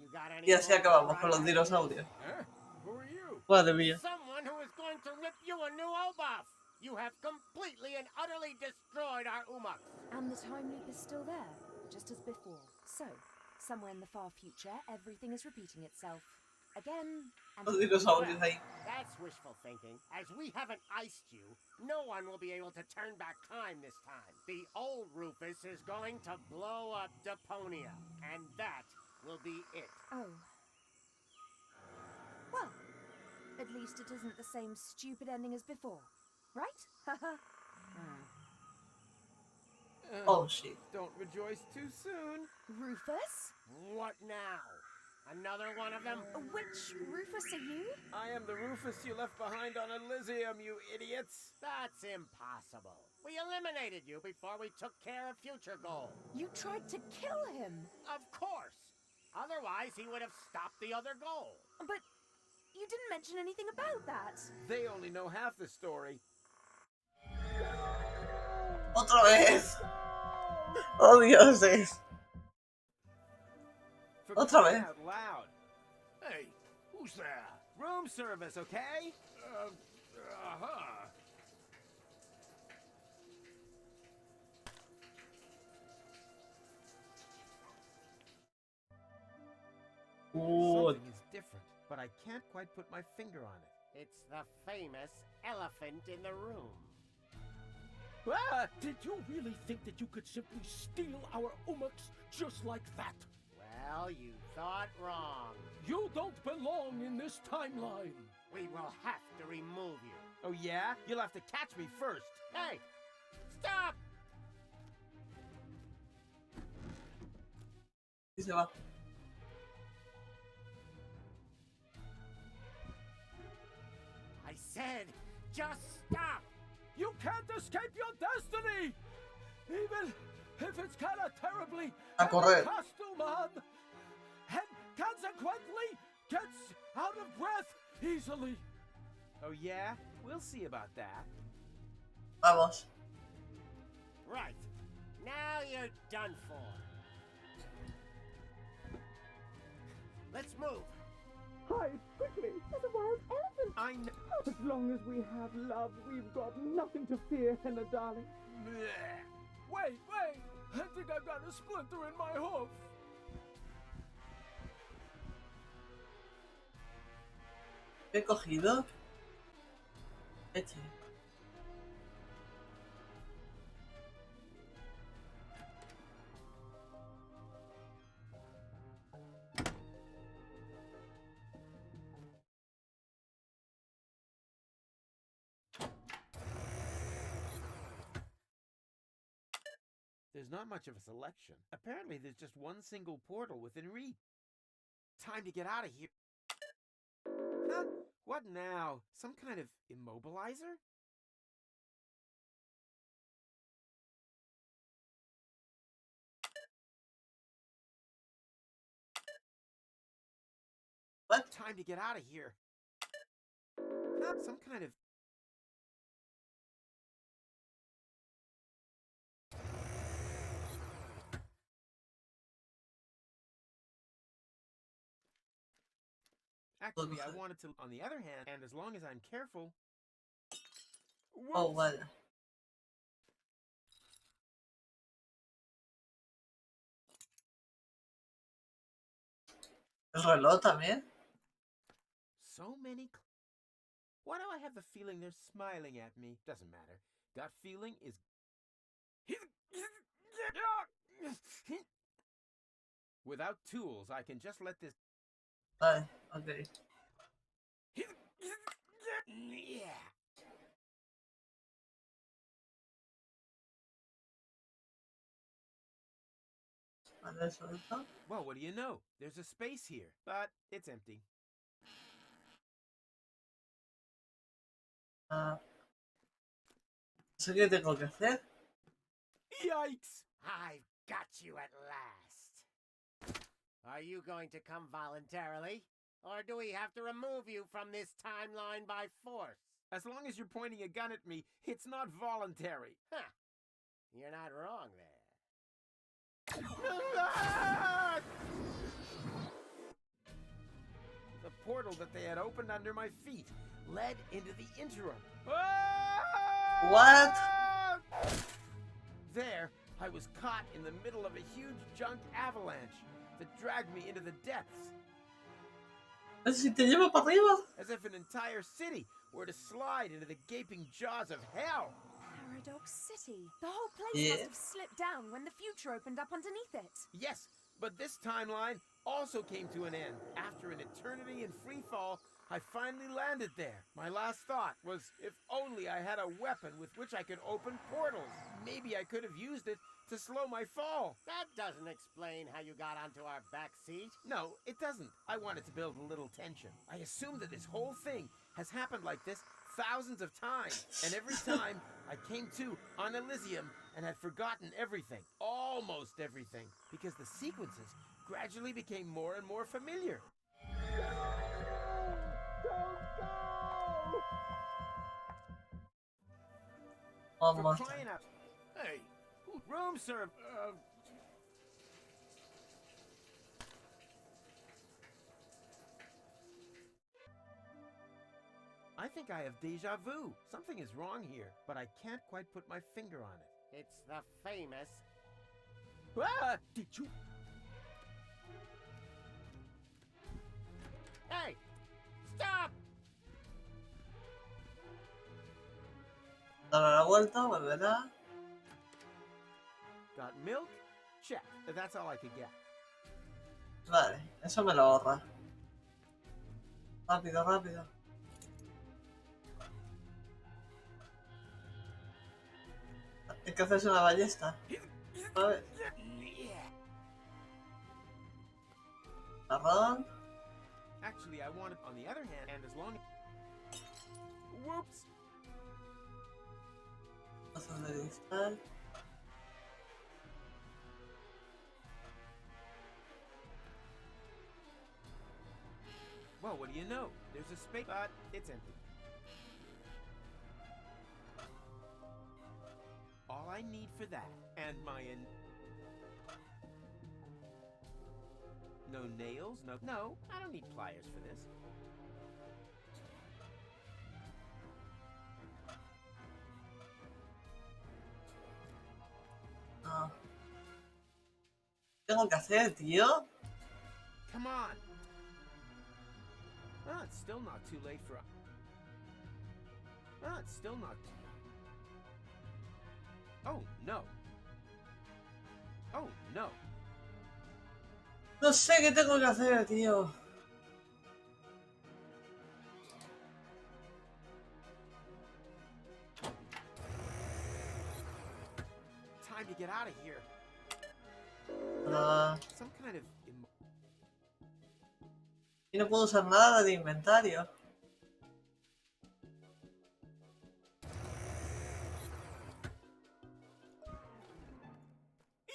You got any Y así more acabamos con right los dinosaurios. Huh? Who are you? Madre mía. Someone who is going to rip you a new Obuff! You have completely and utterly destroyed our Umux! And the time loop is still there, just as before. So, somewhere in the far future, everything is repeating itself. Again, and Los dinosaurios ahí. That's wishful thinking. As we haven't iced you, no one will be able to turn back time this time. The old Rufus is going to blow up Deponia, and that will be it. Oh. least it isn't the same stupid ending as before. Right? Haha. Oh shit. Don't rejoice too soon. Rufus? What now? Another one of them? Which Rufus are you? I am the Rufus you left behind on Elysium, you idiots. That's impossible. We eliminated you before we took care of future goal. You tried to kill him. Of course. Otherwise, he would have stopped the other goal. But you didn't mention anything about that. They only know half the story. Otra vez. Oh dioses. For Otra crying vez. out loud. Hey, who's there? Room service, okay? Oh, Something is different, but I can't quite put my finger on it. It's the famous elephant in the room. Ah, did you really think that you could simply steal our umaks just like that? Well, you thought wrong. You don't belong in this timeline. We will have to remove you. Oh yeah? You'll have to catch me first. Hey! Stop! y se va. I said, just stop! You can't escape your destiny! Even if it's kind of terribly A correr. costume on, and consequently gets out of breath easily. Oh yeah? We'll see about that. Vamos. Right. Now you're done for. Let's move. Hide, quickly! There's a wild elephant! I know. As long as we have love, we've got nothing to fear, Henna darling. Wait! I think I've got a splinter in my hoof. ¿Qué he cogido? Leche. There's not much of a selection. Apparently, there's just one single portal within reach. Time to get out of here. Huh? What now? Some kind of immobilizer? What? Time to get out of here. Huh? Some kind of... Actually, I wanted to, on the other hand, and as long as I'm careful... Oh, vale. ¿El reloj también? So many... Why do I have the feeling they're smiling at me? Doesn't matter. Gut feeling is... Without tools, I can just let this... Vale, ok. Yeah. Vale, suelto. Well, what do you know? There's a space here, but it's empty. Ah. No sé qué tengo que hacer. Yikes! I've got you at last. Are you going to come voluntarily? Or do we have to remove you from this timeline by force? As long as you're pointing a gun at me, it's not voluntary. Huh. You're not wrong there. The portal that they had opened under my feet led into the interim. What? There, I was caught in the middle of a huge junk avalanche that dragged me into the depths. Si te llevo para arriba. As if an entire city were to slide into the gaping jaws of hell. Paradox City. The whole place must have slipped down when the future opened up underneath it. Yes, but this timeline also came to an end. After an eternity in free fall, I finally landed there. My last thought was if only I had a weapon with which I could open portals. Maybe I could have used it to slow my fall. That doesn't explain how you got onto our back seat. No, it doesn't. I wanted to build a little tension. I assumed that this whole thing has happened like this thousands of times. And every time I came to on Elysium and had forgotten everything. Almost everything. Because the sequences gradually became more and more familiar. One For more crying time. out. Hey, room serve. I think I have deja vu. Something is wrong here, but I can't quite put my finger on it. It's the famous... Ah! Did you... Hey! Stop! Dará la vuelta, volverá. Got milk? Check. That's all I could get. Vale, eso me lo ahorra. Rápido, rápido. Hay que hacerse una ballesta. ¿Sabes? Marrón. Actually, I want it on the other hand, and as long as... Whoops! Cosas de cristal. Well, what do you know? There's a space, but it's empty. All I need for that, and my no nails, no, I don't need pliers for this. No. ¿Qué tengo que hacer, tío? Come on! Ah, it's still not too late for... Ah, it's still not... Oh, no. Oh, no. No sé qué tengo que hacer, tío. Time to get out of here. Some kind of... Y no puedo usar nada de inventario.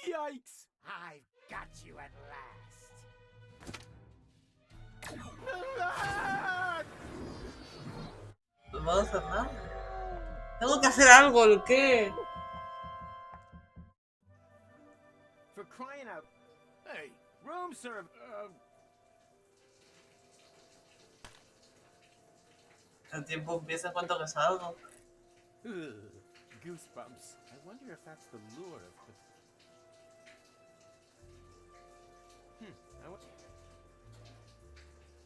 Yikes! I've got you at last. No puedo hacer nada. Tengo que hacer algo, ¿el qué? For crying out... Hey, room serve... El tiempo empieza en cuanto que salgo. Goosebumps. I wonder if that's the lure of the...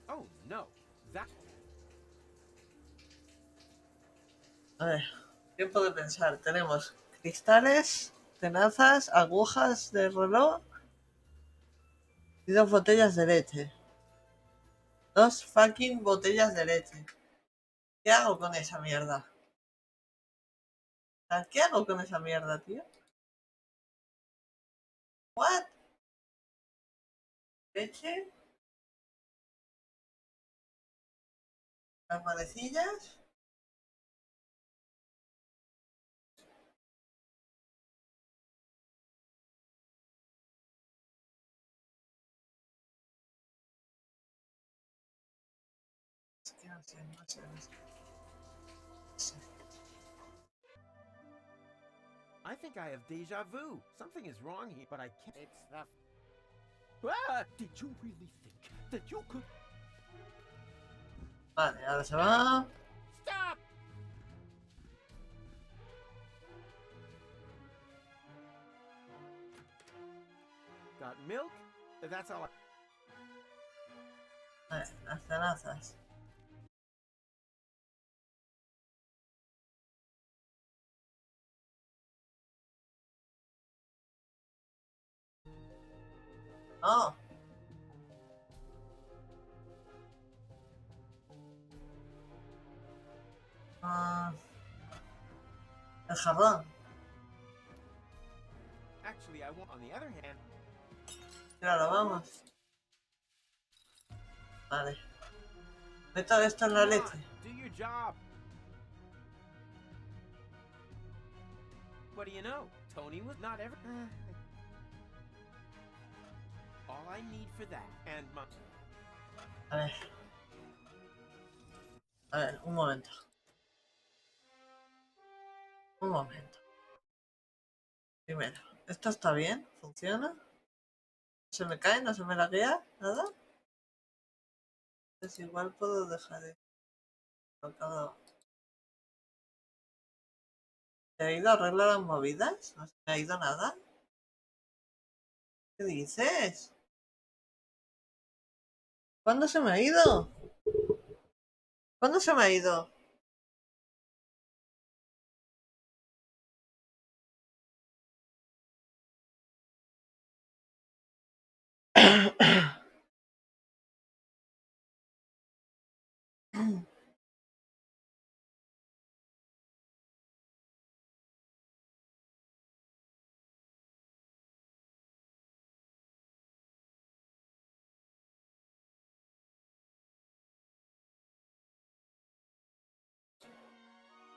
Oh, no. That... A ver, tiempo de pensar. Tenemos cristales, tenazas, agujas de reloj y 2 botellas de leche. 2 fucking botellas de leche. ¿Qué hago con esa mierda? ¿Qué hago con esa mierda, tío? ¿What? ¿Leche? ¿Las manecillas? Es que no sé, no sé, no sé. No sé. I think I have deja vu. Something is wrong here, but I can't... It's the... Ah! Did you really think that you could... Vale, ahora se va. Stop! Got milk? That's all I... Vale, las tenazas. No. El jarrón. Actually, I want. On the other hand. Claro, vamos. Vale. Meto esto en la leche. Do your job. What do you know? Tony was not ever. All I need for that, and my. A ver. A ver, un momento. Un momento. Primero, ¿esto está bien? ¿Funciona? ¿No se me cae? ¿No se me laguea? ¿Nada? Pues igual puedo dejar de colocado. ¿Se ha ido a arreglar las movidas? ¿No se me ha ido nada? ¿Qué dices? ¿Cuándo se me ha ido? ¿Cuándo se me ha ido?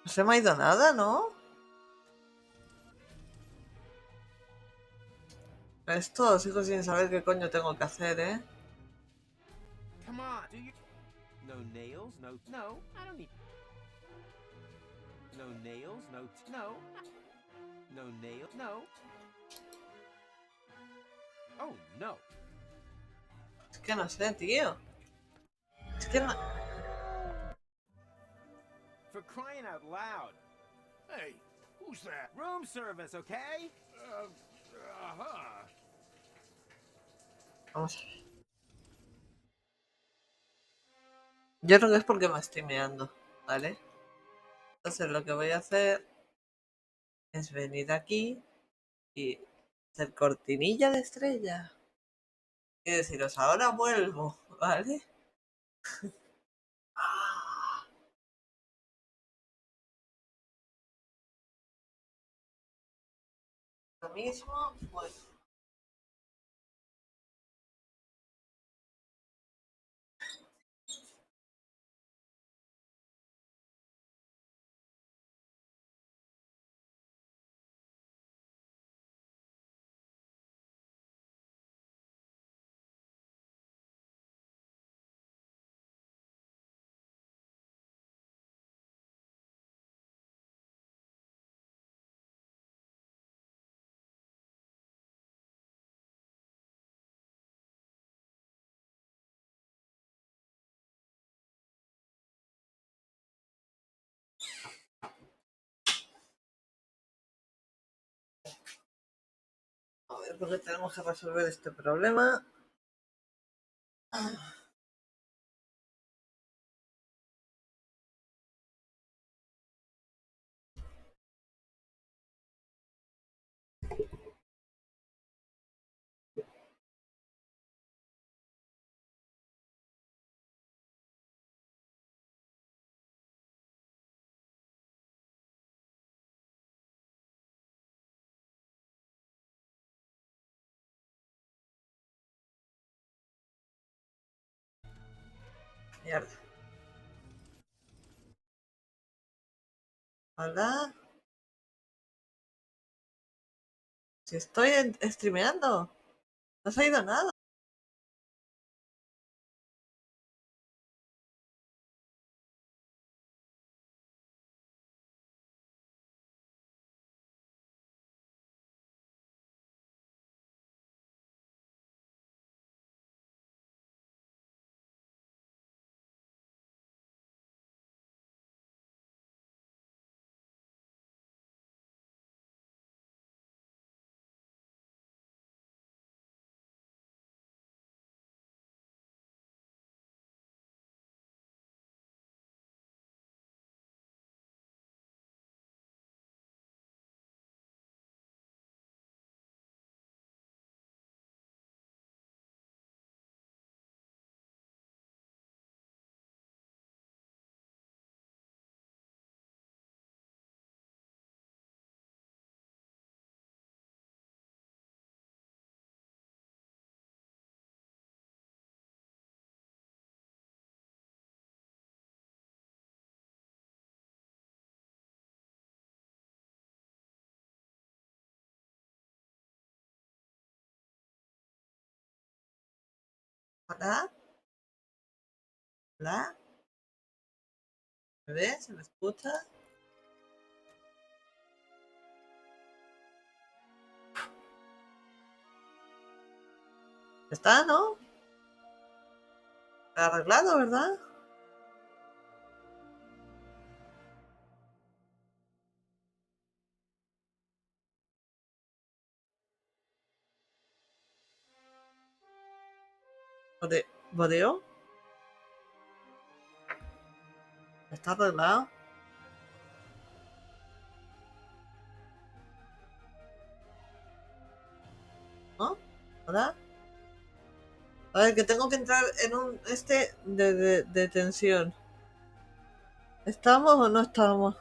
No se me ha ido nada, ¿no? Esto sigo sin saber qué coño tengo que hacer, ¿eh? Come on, do you? No nails, no. I don't need. No nails, no. No nails, no. Oh no. Es que no sé, tío. Es que no... For crying out loud. Hey, who's that? Room service, okay? Vamos a ver. Yo creo que es porque me estoy meando, ¿vale? Entonces lo que voy a hacer es venir aquí y hacer cortinilla de estrella. Y deciros, ahora vuelvo, ¿vale? Lo mismo, pues... A ver, porque tenemos que resolver este problema. Mierda. Hola. Si estoy streameando. No se ha ido nada. ¿Hola? ¿Hola? ¿Me ves? ¿Se me escucha? ¿Está, no? Está arreglado, ¿verdad? ¿Bodeo? ¿Está arreglado? ¿No? ¿Hola? A ver, que tengo que entrar en un de tensión. ¿Estamos o no estamos?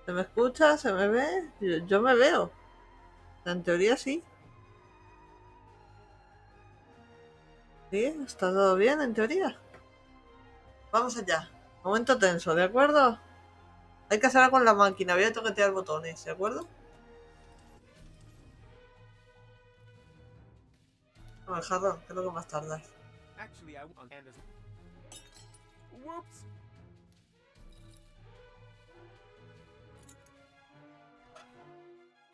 ¿Se me escucha? ¿Se me ve? Yo me veo. En teoría sí. Sí, está todo bien en teoría. Vamos allá. Momento tenso, ¿de acuerdo? Hay que hacerlo con la máquina. Voy a toquetear botones, ¿de acuerdo? No, el jarrón, que es lo que más tardas. Actually, I want Candace. Whoops!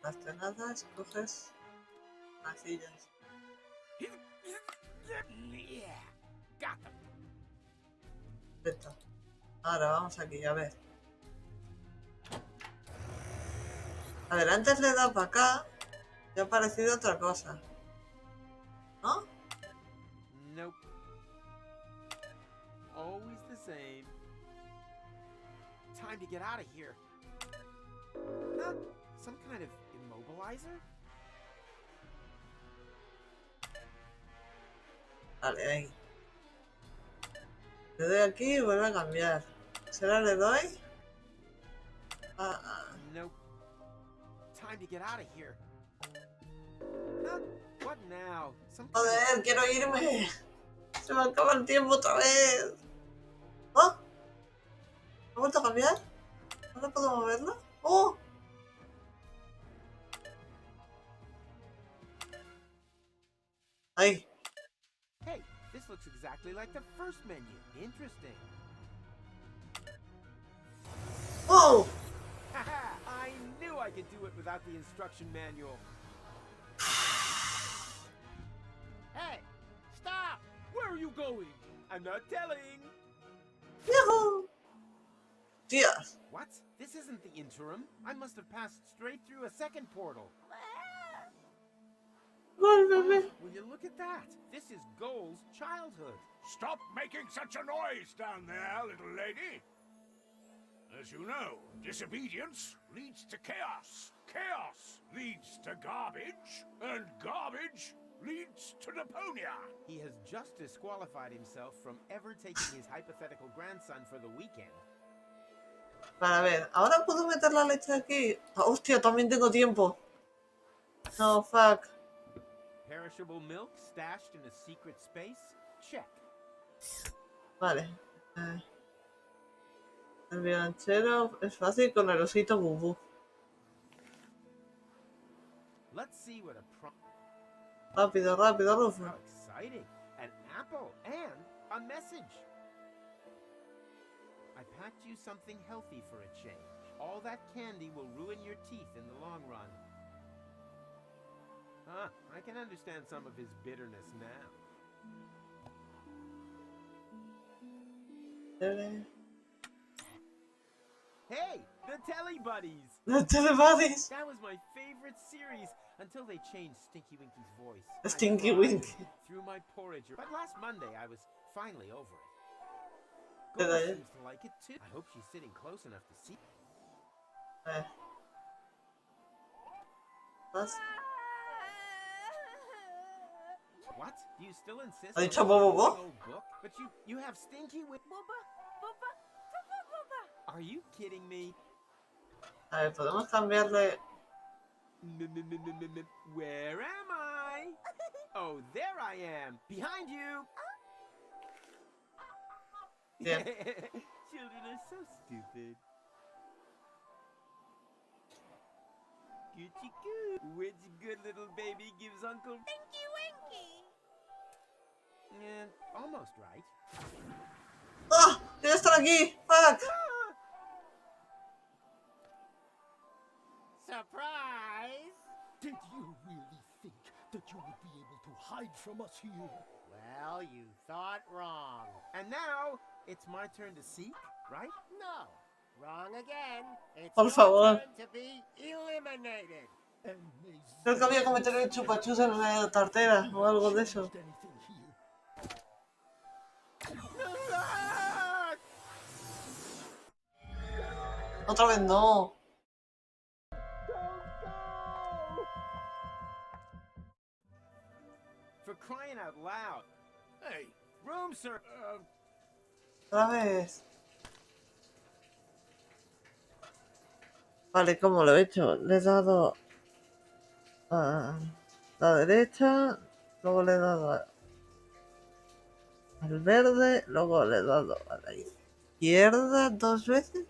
Las tenadas, coges las sillas. Yeah, got them. Perfecto. Ahora vamos aquí, a ver. A ver, antes le he dado para acá y ha aparecido otra cosa. ¿No? Nope. Always the same. Time to get out of here. Huh? Some kind of immobilizer? Vale, ahí. Le doy aquí y vuelve a cambiar. ¿Será le doy? Nope. Time to get out of here. Huh? What now? Some kind of... Joder, quiero irme. Se me acaba el tiempo otra vez. ¿Oh? ¿Ha vuelto a cambiar? ¿No le puedo moverlo? ¡Oh! Ahí. Hey, this looks exactly like the first menu. Interesting. ¡Oh! Haha! I knew I could do it without the instruction manual. Hey, stop! Where are you going? I'm not telling. ¡Yahoo! Dios. What? This isn't the interim. I must have passed straight through a second portal. Vuélveme. Will you look at that? This is Goal's childhood. Stop making such a noise down there, little lady. As you know, disobedience leads to chaos. Chaos leads to garbage, and garbage leads to Deponia. He has just disqualified himself from ever taking his hypothetical grandson for the weekend. Para ver, ¿ahora puedo meter la leche aquí? Ah, hostia, también tengo tiempo. No, fuck. Perishable milk stashed in a secret space? Check. Vale. El violonchero es fácil con el osito bubú. Let's see what a Rápido, rápido, Rufo. How exciting! An apple and a message. I packed you something healthy for a change. All that candy will ruin your teeth in the long run. I can understand some of his bitterness now. Hey, the Telly Buddies! ¡No te debades! That was my favorite series until they changed Stinky Winky's voice. Stinky I cried Winky. through my porridge. But last Monday, I was finally over it. Did Gold I? seems to like it too. I hope she's sitting close enough to see. ¿Más? What? Do you still insist ¿Ha on dicho this Bobo? old book? But you have Stinky Winky. Are you kidding me? A ver, podemos cambiarle. Where am I? Oh, there I am. Behind you. Bien. Children are so stupid. Gucci goo. Which good little baby gives Uncle Stinky Winky almost right. ¡Ah! ¡Tiene que estar aquí! ¡Fuck! Surprise! Did you really think that you would be able to hide from us here? Well, you thought wrong. And now it's my turn to seek, right? No, wrong again. It's Por your favor. turn to be eliminated. And may Creo que había que meter el chupachus en la tartera o algo de eso. changed anything here. Otra vez no. For crying out loud. Hey, room sir. Otra vez. Vale, ¿cómo lo he hecho? Le he dado a la derecha, luego le he dado al verde, luego le he dado a la izquierda 2 veces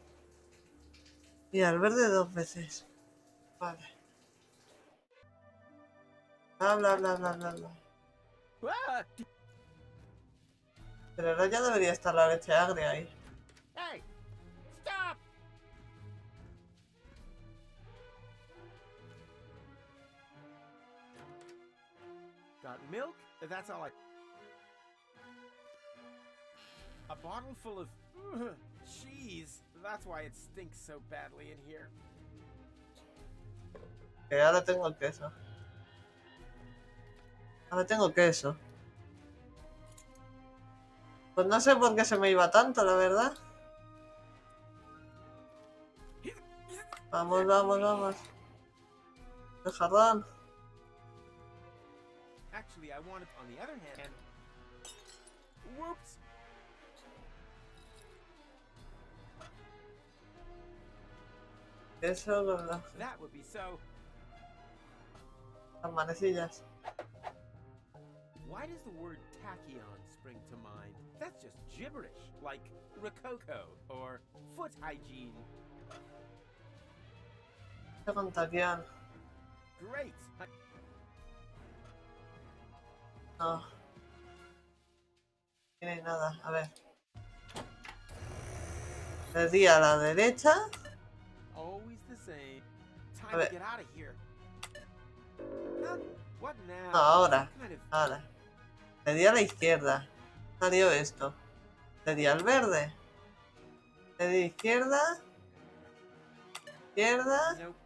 y al verde 2 veces. Vale. Bla, bla, bla, bla, bla, bla. Ah! Pero ahora ya debería estar la leche agria ahí. Hey, stop! Got milk? That's all I... A bottle full of cheese. That's why it stinks so badly in here. Que ahora tengo el queso. Ahora tengo queso. Pues no sé por qué se me iba tanto, la verdad. Vamos, vamos, vamos. El jarrón. Actually, I want it on the other hand. Whoops! Queso con That would be so... las manecillas. Why does the word tachyon spring to mind? That's just gibberish, like rococo or foot hygiene. Queso con taquián. Great! No. No hay nada. A ver. Le di a la derecha. Always the same. A Time ver. to get out of here. Huh? What now? No, ahora. Some kind of... Ahora. Le di a la izquierda. Salió esto. Le di al verde. Le di izquierda. Izquierda. Nope.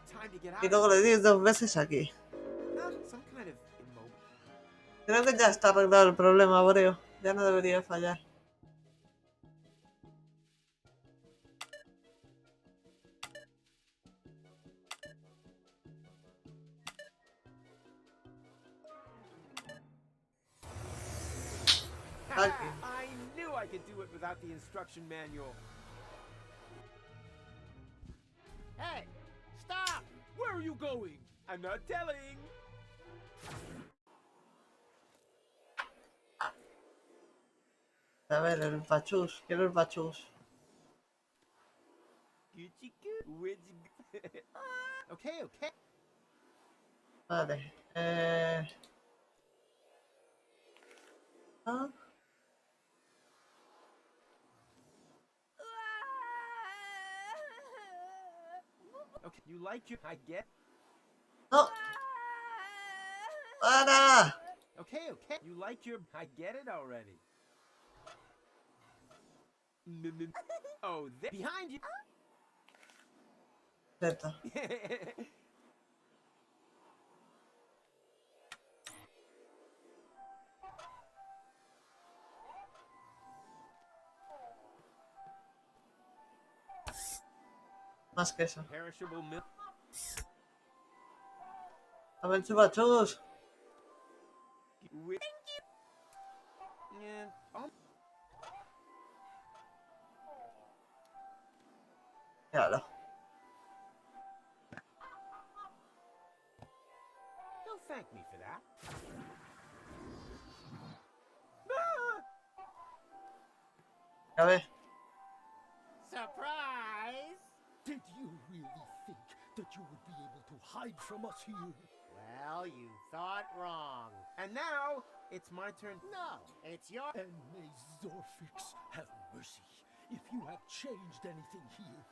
Time to get out Y of luego here. le di 2 veces aquí. Huh? Some kind of immobile. Creo que ya está arreglado el problema, Boreo. Ya no debería fallar. Aquí. I knew I could do it without the instruction manual. Hey, stop! Where are you going? I'm not telling. A ver, el pachus. Quiero el pachus. Okay, okay. Vale. Ah. Okay, you like your... I get... No. ¡Para! Okay, okay. You like your... I get it already. Oh, behind you. Zeta. Más queso. Perishable milk. Dame el chupachus. Thank you. Yeah. Míralo. Don't thank me for that. A ver. Surprise! Did you really think that you would be able to hide from us here? Well, you thought wrong. And now It's my turn. No, it's your... And may Zorfix have mercy if you have changed anything here.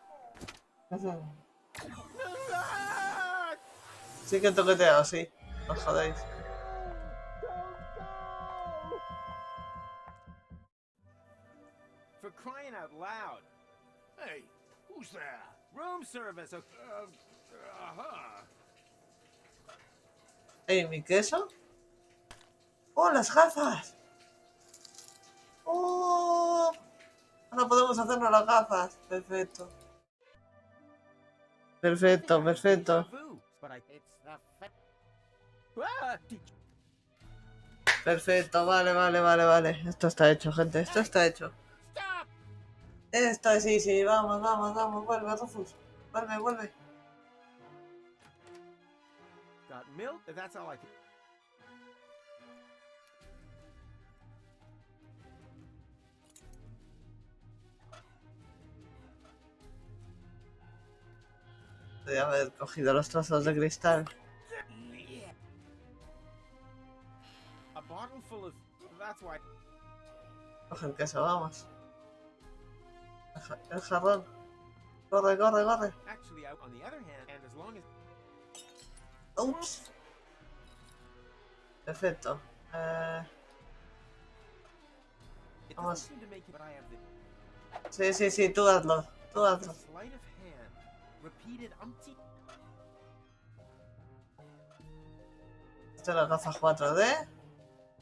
Sí que toqueteado, sí. No jodéis. For crying out loud. Hey, who's there? Room service, okay? ¿Y mi queso? ¡Oh, las gafas! ¡Oh! Ahora podemos hacernos las gafas. Perfecto. Perfecto, perfecto. But I... It's the... Perfecto, vale, vale, vale, vale. Esto está hecho, gente. Esto está hecho. Stop! Esto es sí, vamos, vamos, vamos. Vuelve, Rufus. Vuelve, vuelve. Got milk? That's all I can... Podría haber cogido los trozos de cristal. A bottle full of... That's why... Coge el queso, vamos. El jarrón. Corre, corre, corre. Actually, on the other hand, and as long as... Ups. Perfecto. It doesn't Vamos. seem to make it, but I have the... Sí, sí, sí, tú hazlo. Tú hazlo. Sleight of hand. Repeated umpty... Esto es la gafa 4D.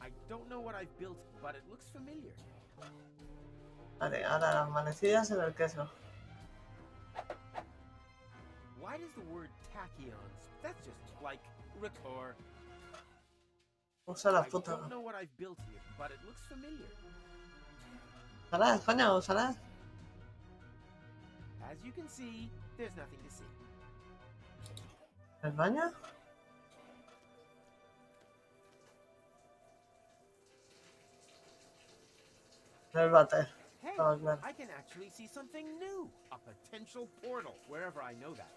I don't know what I've built, but it looks familiar. Vale, ahora las manecillas en el queso. Why does the word tachyons? That's just like or... Usa la I puta. don't know what I've built here, but it looks familiar. Úsalas, coño, úsalas. As you can see, there's nothing to see. ¿El baño? El váter. Hey, Oh, claro. I can actually see something new. A potential portal, wherever I know that.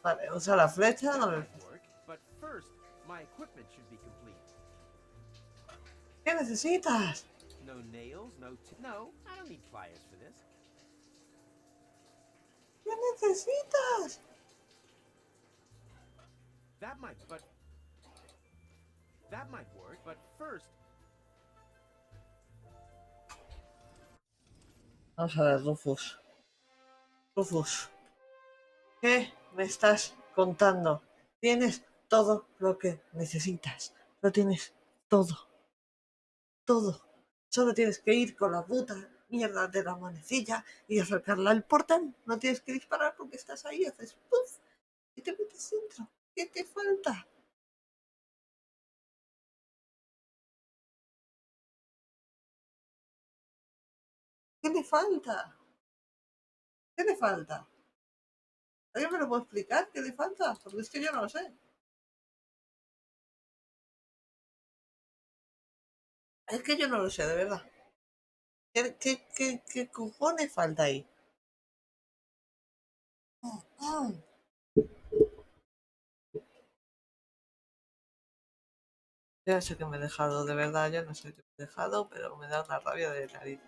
Vale, usa la flecha. That No, might work, but first, my equipment should be complete. ¿qué necesitas? No nails, no, I don't need pliers for this. ¿Qué necesitas? That might work, but first... Vamos a ver, Rufus. Rufus. ¿Qué me estás contando? Tienes todo lo que necesitas. Lo tienes todo. Todo. Solo tienes que ir con la puta mierda de la manecilla y acercarla al portal. No tienes que disparar porque estás ahí, haces puff y te metes dentro. ¿Qué te falta? ¿Qué le falta? ¿Qué le falta? ¿Alguien me lo puede explicar? ¿Qué le falta? Porque es que yo no lo sé. Es que yo no lo sé, de verdad. ¿Qué cojones falta ahí? Yo no sé qué me he dejado, de verdad, yo no sé qué me he dejado, pero me da una rabia de narices.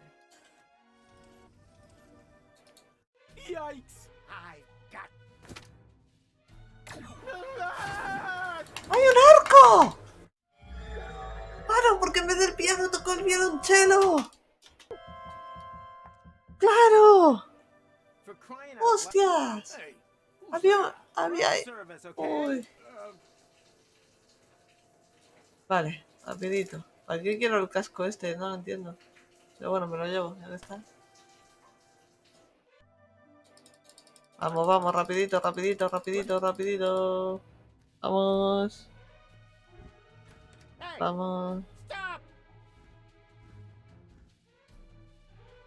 Yikes! I got... ¡Hay un arco! ¡Claro! Porque en vez del piano tocó el violonchelo. ¡Claro! For crying out loud. ¡Hostias! Hey, who's Había... Room service, okay? Uy. Vale, rapidito. ¿Para qué quiero el casco este? No lo entiendo. Pero bueno, me lo llevo, ya que está. Vamos, vamos, rapidito, rapidito, rapidito, rapidito. Vamos. Hey, Vamos. stop!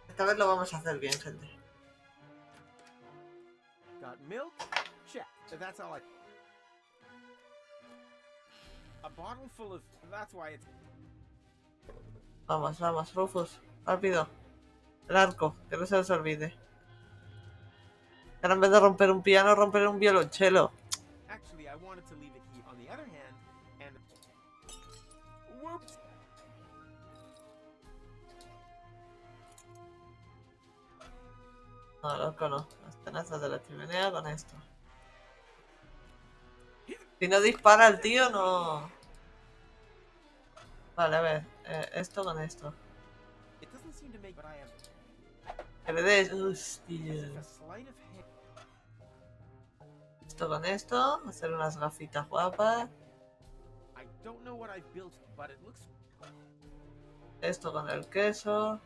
Esta vez lo vamos a hacer bien, gente. Got milk? Check. That's all I... A bottle full of... That's why it's... Vamos, vamos, Rufus. Rápido. El arco, que no se os olvide. Ahora en vez de romper un piano, romper un violonchelo. Actually, I wanted to leave it here. On the other hand, and... Whoops! No, loco, no. Las tenazas de la chimenea con esto. Si no dispara el tío, no... Vale, a ver. Esto con esto. It doesn't seem to make what I am. Que le des... As Hostia. if a sleight of hand. Esto con esto. Hacer unas gafitas guapas. I don't know what I've built, but it looks. Esto con el queso.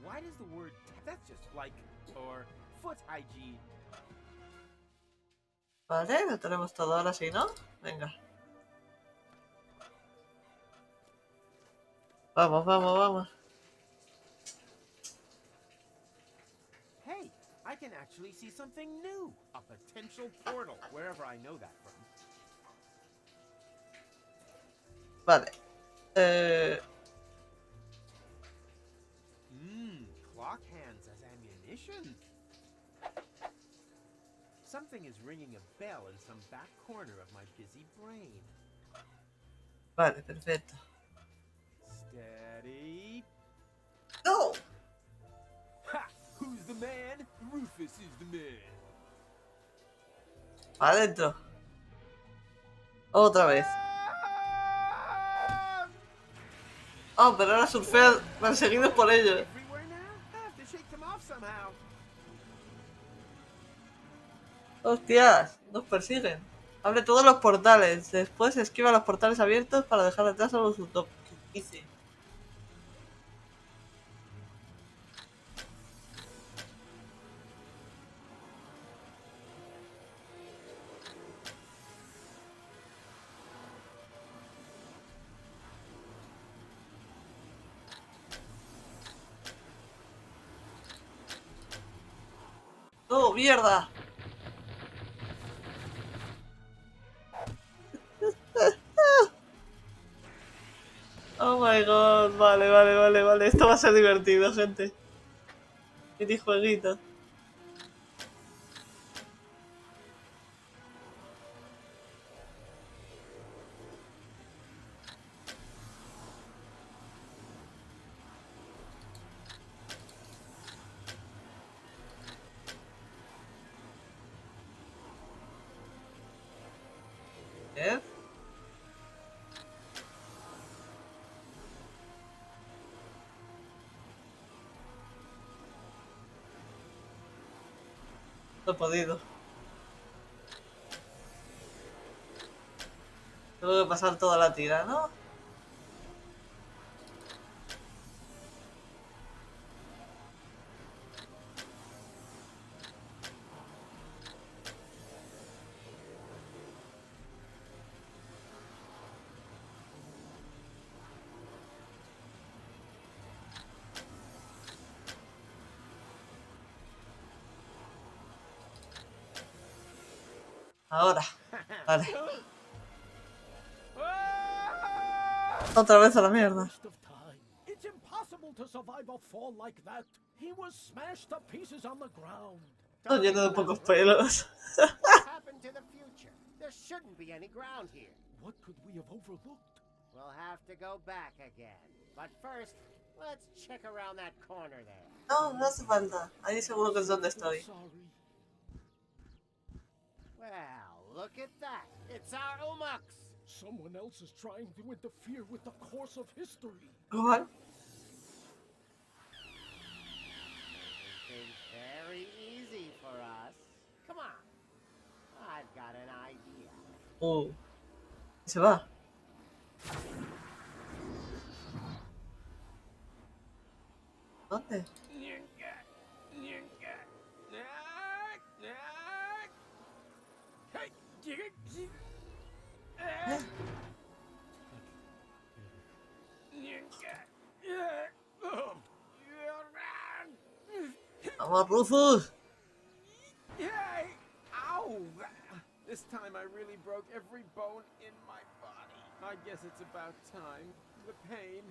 Why does the word that's just like or foot hygiene? Vale, lo tenemos todo ahora sí, ¿no? Venga. Vamos, vamos, vamos. Hey, I can actually see something new. A potential portal, wherever I know that from. Vale. Clock hands as ammunition. Something is ringing a bell in some back corner of my busy brain. Vale, perfecto. Steady. ¡No! Ha! Who's the man? Rufus is the man. Adentro. Otra vez. Oh, pero ahora surfean perseguidos por ellos. Everywhere now? I have to shake them off somehow. Hostias, nos persiguen. Abre todos los portales. Después esquiva los portales abiertos para dejar atrás a los utópicos. Dice. ¡Oh, mierda! Oh my god, vale, vale, vale, vale. Esto va a ser divertido, gente. Minijueguito. ¿Eh? No he podido. Tengo que pasar toda la tira, ¿no? Ahora. Vale. Otra vez a la mierda. Waste of time. It's impossible to survive a fall like that. He was smashed to pieces on the ground. Todo lleno de pocos pelos. What happened to the future? There shouldn't be any ground here. What could we have overlooked? We'll have to go back again. But first, let's check around that corner there. No, no hace falta. Ahí seguro que es donde estoy. Sorry. Well, look at that. It's our Umux. Someone else is trying to interfere with the course of history. ¿Cómo? Everything's very easy for us. Come on. I've got an idea. Se va. ¿Dónde? ¡Vamos, Rufus! Yay! Ow! This time I really broke every bone in my body. I guess it's about time. The pain.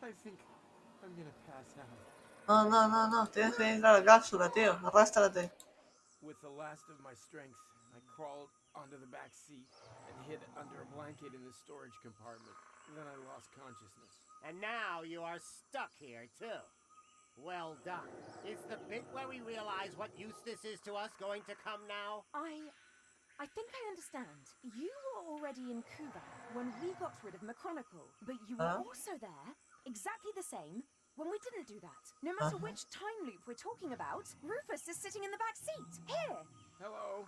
I think I'm gonna pass out. No, no, no, no. Tienes que ir a la cápsula, tío. Arrástrate. With the last of my strength, I crawled onto the back seat and hid under a blanket in the storage compartment. Then I lost consciousness. And now you are stuck here, too. Well done. Is the bit where we realize what use this is to us going to come now? I think I understand. You were already in Kuvak when we got rid of McChronicle, but you were also there, exactly the same, when we didn't do that. No matter which time loop we're talking about, Rufus is sitting in the back seat, here! Hello.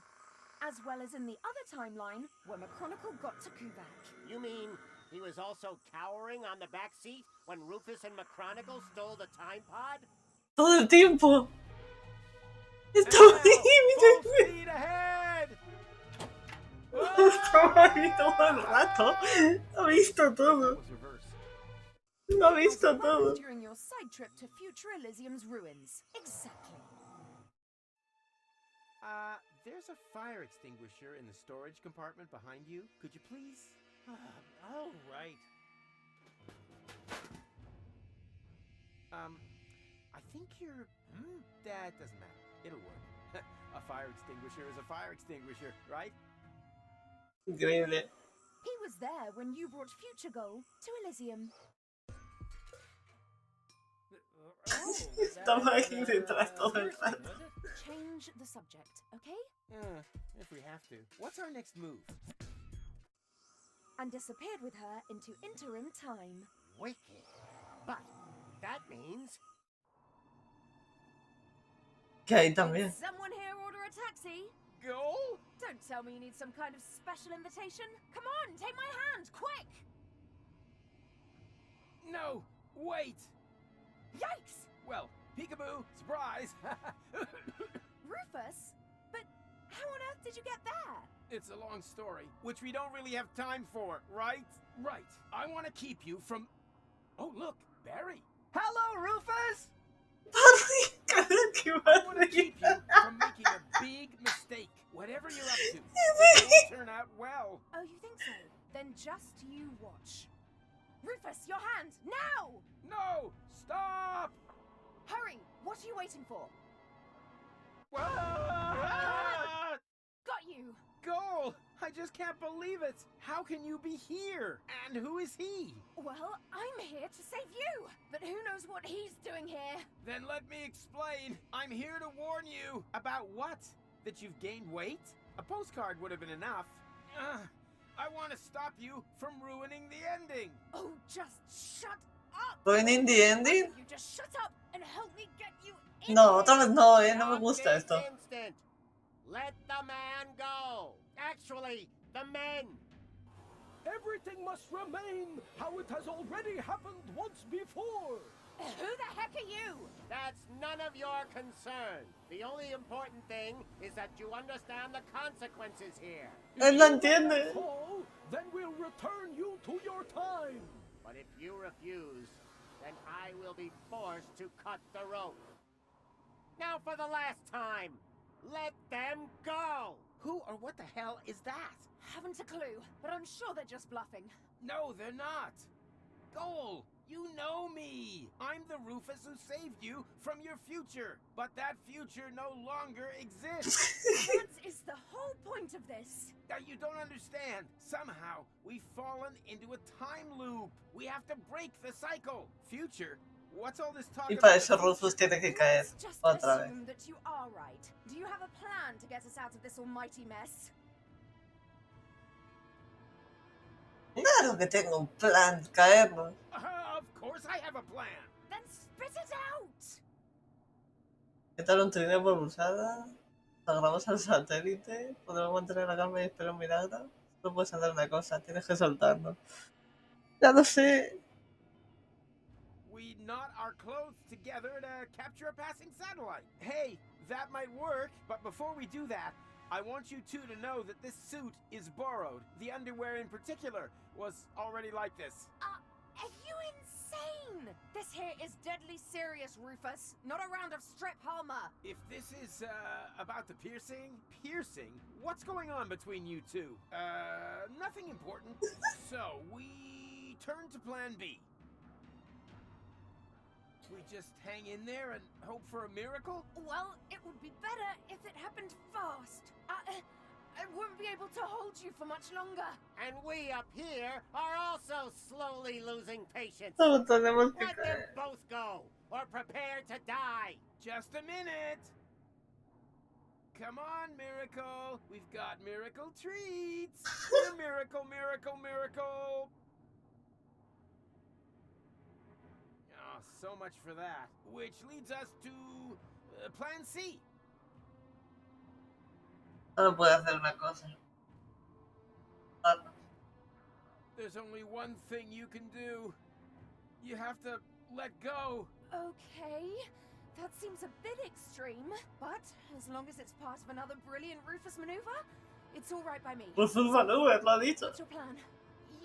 As well as in the other timeline, where McChronicle got to Kuvak. You mean he was also cowering on the back seat when Rufus and McChronicle stole the time pod? Todo el tiempo. Estaba ahí, Full speed ahead! estaba ahí todo el rato. Ha visto todo. Lo ha visto todo. During your side trip to future Elysium's ruins. Exactly. There's a fire extinguisher in the storage compartment behind you. Could you please? All right. I think you're... That doesn't matter. It'll work. A fire extinguisher is a fire extinguisher, right? Increíble. He was there when you brought Future Goal to Elysium. Estaba ahí detrás todo el rato. Change the subject, okay? If we have to. What's our next move? And disappeared with her into interim time. Wicked. But that means... Que ahí también. Did someone here order a taxi? Goal? Don't tell me you need some kind of special invitation. Come on, take my hand, quick! No! Wait! Yikes! Well, peekaboo! Surprise! Rufus? But how on earth did you get there? It's a long story, which we don't really have time for, right? Right. I want to keep you from... Oh, look! Barry! Hello, Rufus! I want to keep you from making a big mistake. Whatever you're up to, it will turn out well. Oh, you think so? Then just you watch. Rufus, your hand, now! No! Stop! Hurry! What are you waiting for? Ah! Got you! Goal! I just can't believe it! How can you be here? And who is he? Well, I'm here to save you! But who knows what he's doing here? Then let me explain. I'm here to warn you. About what? That you've gained weight? A postcard would have been enough. I want to stop you from ruining the ending. Oh, just shut up! Ruining the ending? You just shut up and help me get you in. No, otra vez no, no me gusta Not esto. this instant. Let the man go. Actually, the men. Everything must remain how it has already happened once before. Who the heck are you? That's none of your concern. The only important thing is that you understand the consequences here. Él lo entiende. Fall, then we'll return you to your time. But if you refuse, then I will be forced to cut the rope. Now for the last time, let them go! Who or what the hell is that? Haven't a clue, but I'm sure they're just bluffing. No, they're not. Goal, you know me. I'm the Rufus who saved you from your future. But that future no longer exists. That is the whole point of this. Now you don't understand. Somehow, we've fallen into a time loop. We have to break the cycle. Future? What's all this talk Y para about? eso Rufus tiene que caer Let's just otra vez. assume that you are right. Do you have a plan to get us out of this almighty mess? Claro que tengo un plan, caernos. Of course I have a plan. Then spit it out! ¿Qué tal un trineo propulsada? Agarramos al satélite. Podemos mantener la calma y esperar un milagro. No puedes hacer una cosa, tienes que soltarnos. Ya lo sé. We knot our clothes together to capture a passing satellite. Hey, that might work, but before we do that, I want you two to know that this suit is borrowed. The underwear in particular was already like this. Are you insane? This here is deadly serious, Rufus. Not a round of strip armor. If this is, about the piercing? Piercing? What's going on between you two? Nothing important. So, we turn to plan B. We just hang in there and hope for a miracle? Well, it would be better if it happened fast. I won't be able to hold you for much longer. And we up here are also slow slowly losing patience. Solo tenemos que Let them caer. both go, or prepare to die. Just a minute. Come on, Miracle. We've got miracle treats. Miracle, miracle, miracle. Oh, so much for that. Which leads us to Plan C. Solo puede hacer una cosa. There's only one thing you can do. You have to let go. Okay, that seems a bit extreme, but as long as it's part of another brilliant Rufus maneuver, it's all right by me. Rufus maneuver, lo ha dicho. What's your plan?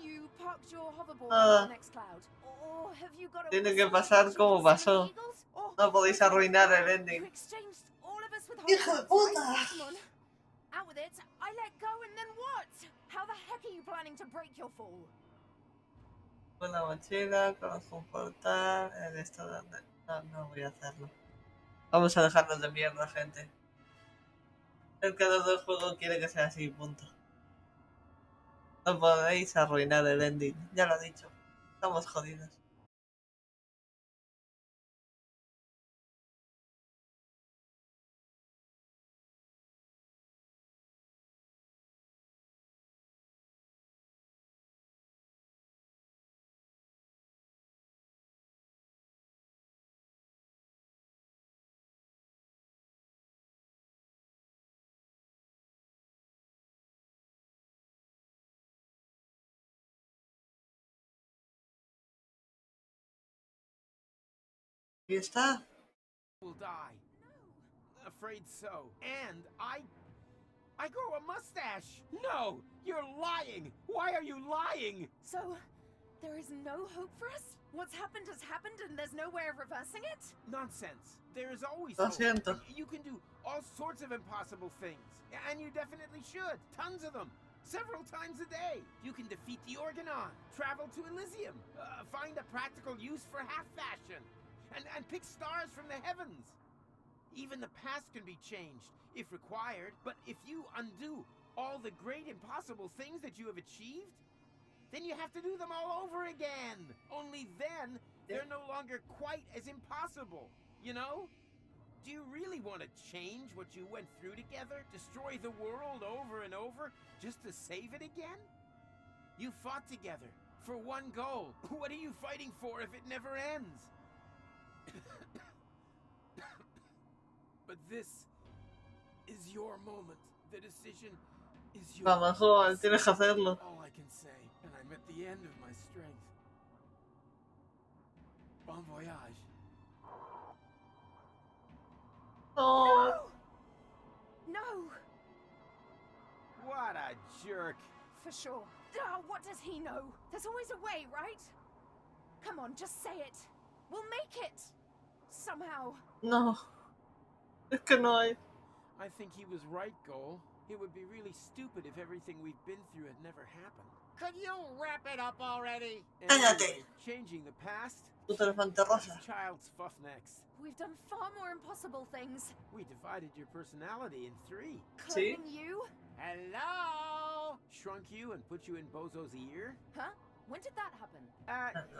You parked your hoverboard Nada. on the next cloud, or have you got a Tiene que whistle pasar that you como can see pasó. the eagles? Or No podéis arruinar el ending. you exchanged all of us with ¡Hija de hoverboards, puta! right? Come on, out with it. I let go, and then what? How the heck are you planning to break your fall? Con la mochila, conozco un portal, el esto de... No voy a hacerlo. Vamos a dejarnos de mierda, gente. El creador del juego quiere que sea así, punto. No podéis arruinar el ending, ya lo he dicho. Estamos jodidos. ¿Y está? Will die. Afraid so. And I grow a mustache. No, you're lying. Why are you lying? So, there is no hope for us? What's happened has happened and there's no way of reversing it? Nonsense. There is always Lo hope. siento. You can do all sorts of impossible things. And you definitely should. Tons of them. Several times a day. You can defeat the Organon, travel to Elysium, find a practical use for half-fashion, and pick stars from the heavens. Even the past can be changed, if required. But if you undo all the great impossible things that you have achieved, then you have to do them all over again. Only then, they're no longer quite as impossible, you know? Do you really want to change what you went through together? Destroy the world over and over, just to save it again? You fought together, for one goal. What are you fighting for if it never ends? But this is your moment. The decision is yours. Vamos, joven, tienes que hacerlo. All I can say, and I'm at the end of my strength. Bon voyage. Oh, No! What a jerk. For sure. What does he know? There's always a way, right? Come on, just say it. We'll make it! Somehow. no. Es que no hay. I think he was right, Goal. It would be really stupid if everything we've been through had never happened. Could you wrap it up already? Cállate. Changing the past? Puto elefante rosa. Child's fuff next. We've done far more impossible things. We divided your personality in 3. Cloning you? Hello? Shrunk you and put you in Bozo's ear? Huh? When did that happen?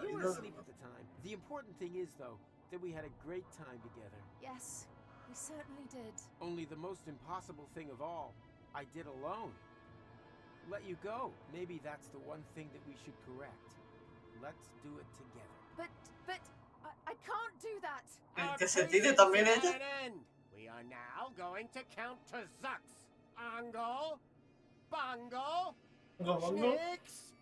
You were asleep at the time. The important thing is, though, that we had a great time together. Yes, we certainly did. Only the most impossible thing of all, I did alone. Let you go. Maybe that's the one thing that we should correct. Let's do it together. But, I can't do that. ¿En qué sentido también Our ella? patience is at an end. We are now going to count to Zux. Angle. Bongo. Bongo. Schnicks.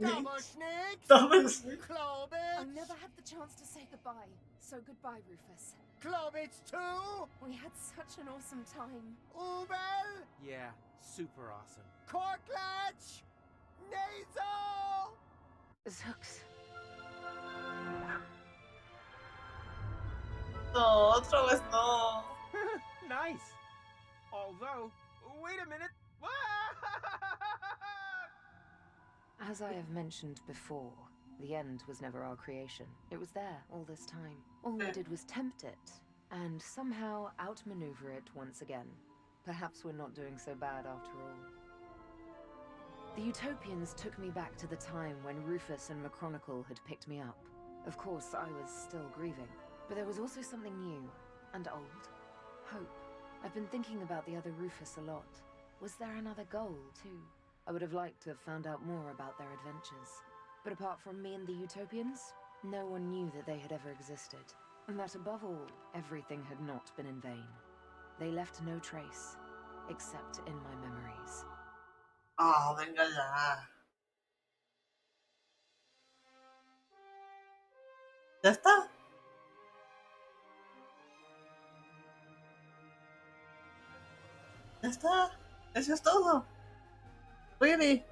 Double schnicks. Double schnicks. Clobits. I never had the chance to say goodbye. So goodbye, Rufus. Clobits too. We had such an awesome time. Ubel. Yeah, super awesome. Corklatch. Nasal. Zux. No, otra vez no. Nice. Although, wait a minute. As I have mentioned before, the end was never our creation. It was there all this time. All we did was tempt it, and somehow outmaneuver it once again. Perhaps we're not doing so bad after all. The Utopians took me back to the time when Rufus and McChronicle had picked me up. Of course, I was still grieving, but there was also something new and old. Hope. I've been thinking about the other Rufus a lot. Was there another goal, too? I would have liked to have found out more about their adventures. But apart from me and the Utopians, no one knew that they had ever existed. And that above all, everything had not been in vain. They left no trace, except in my memories. Ah, venga ya. ¿Ya está? ¿Ya está? ¿Eso es todo? Really?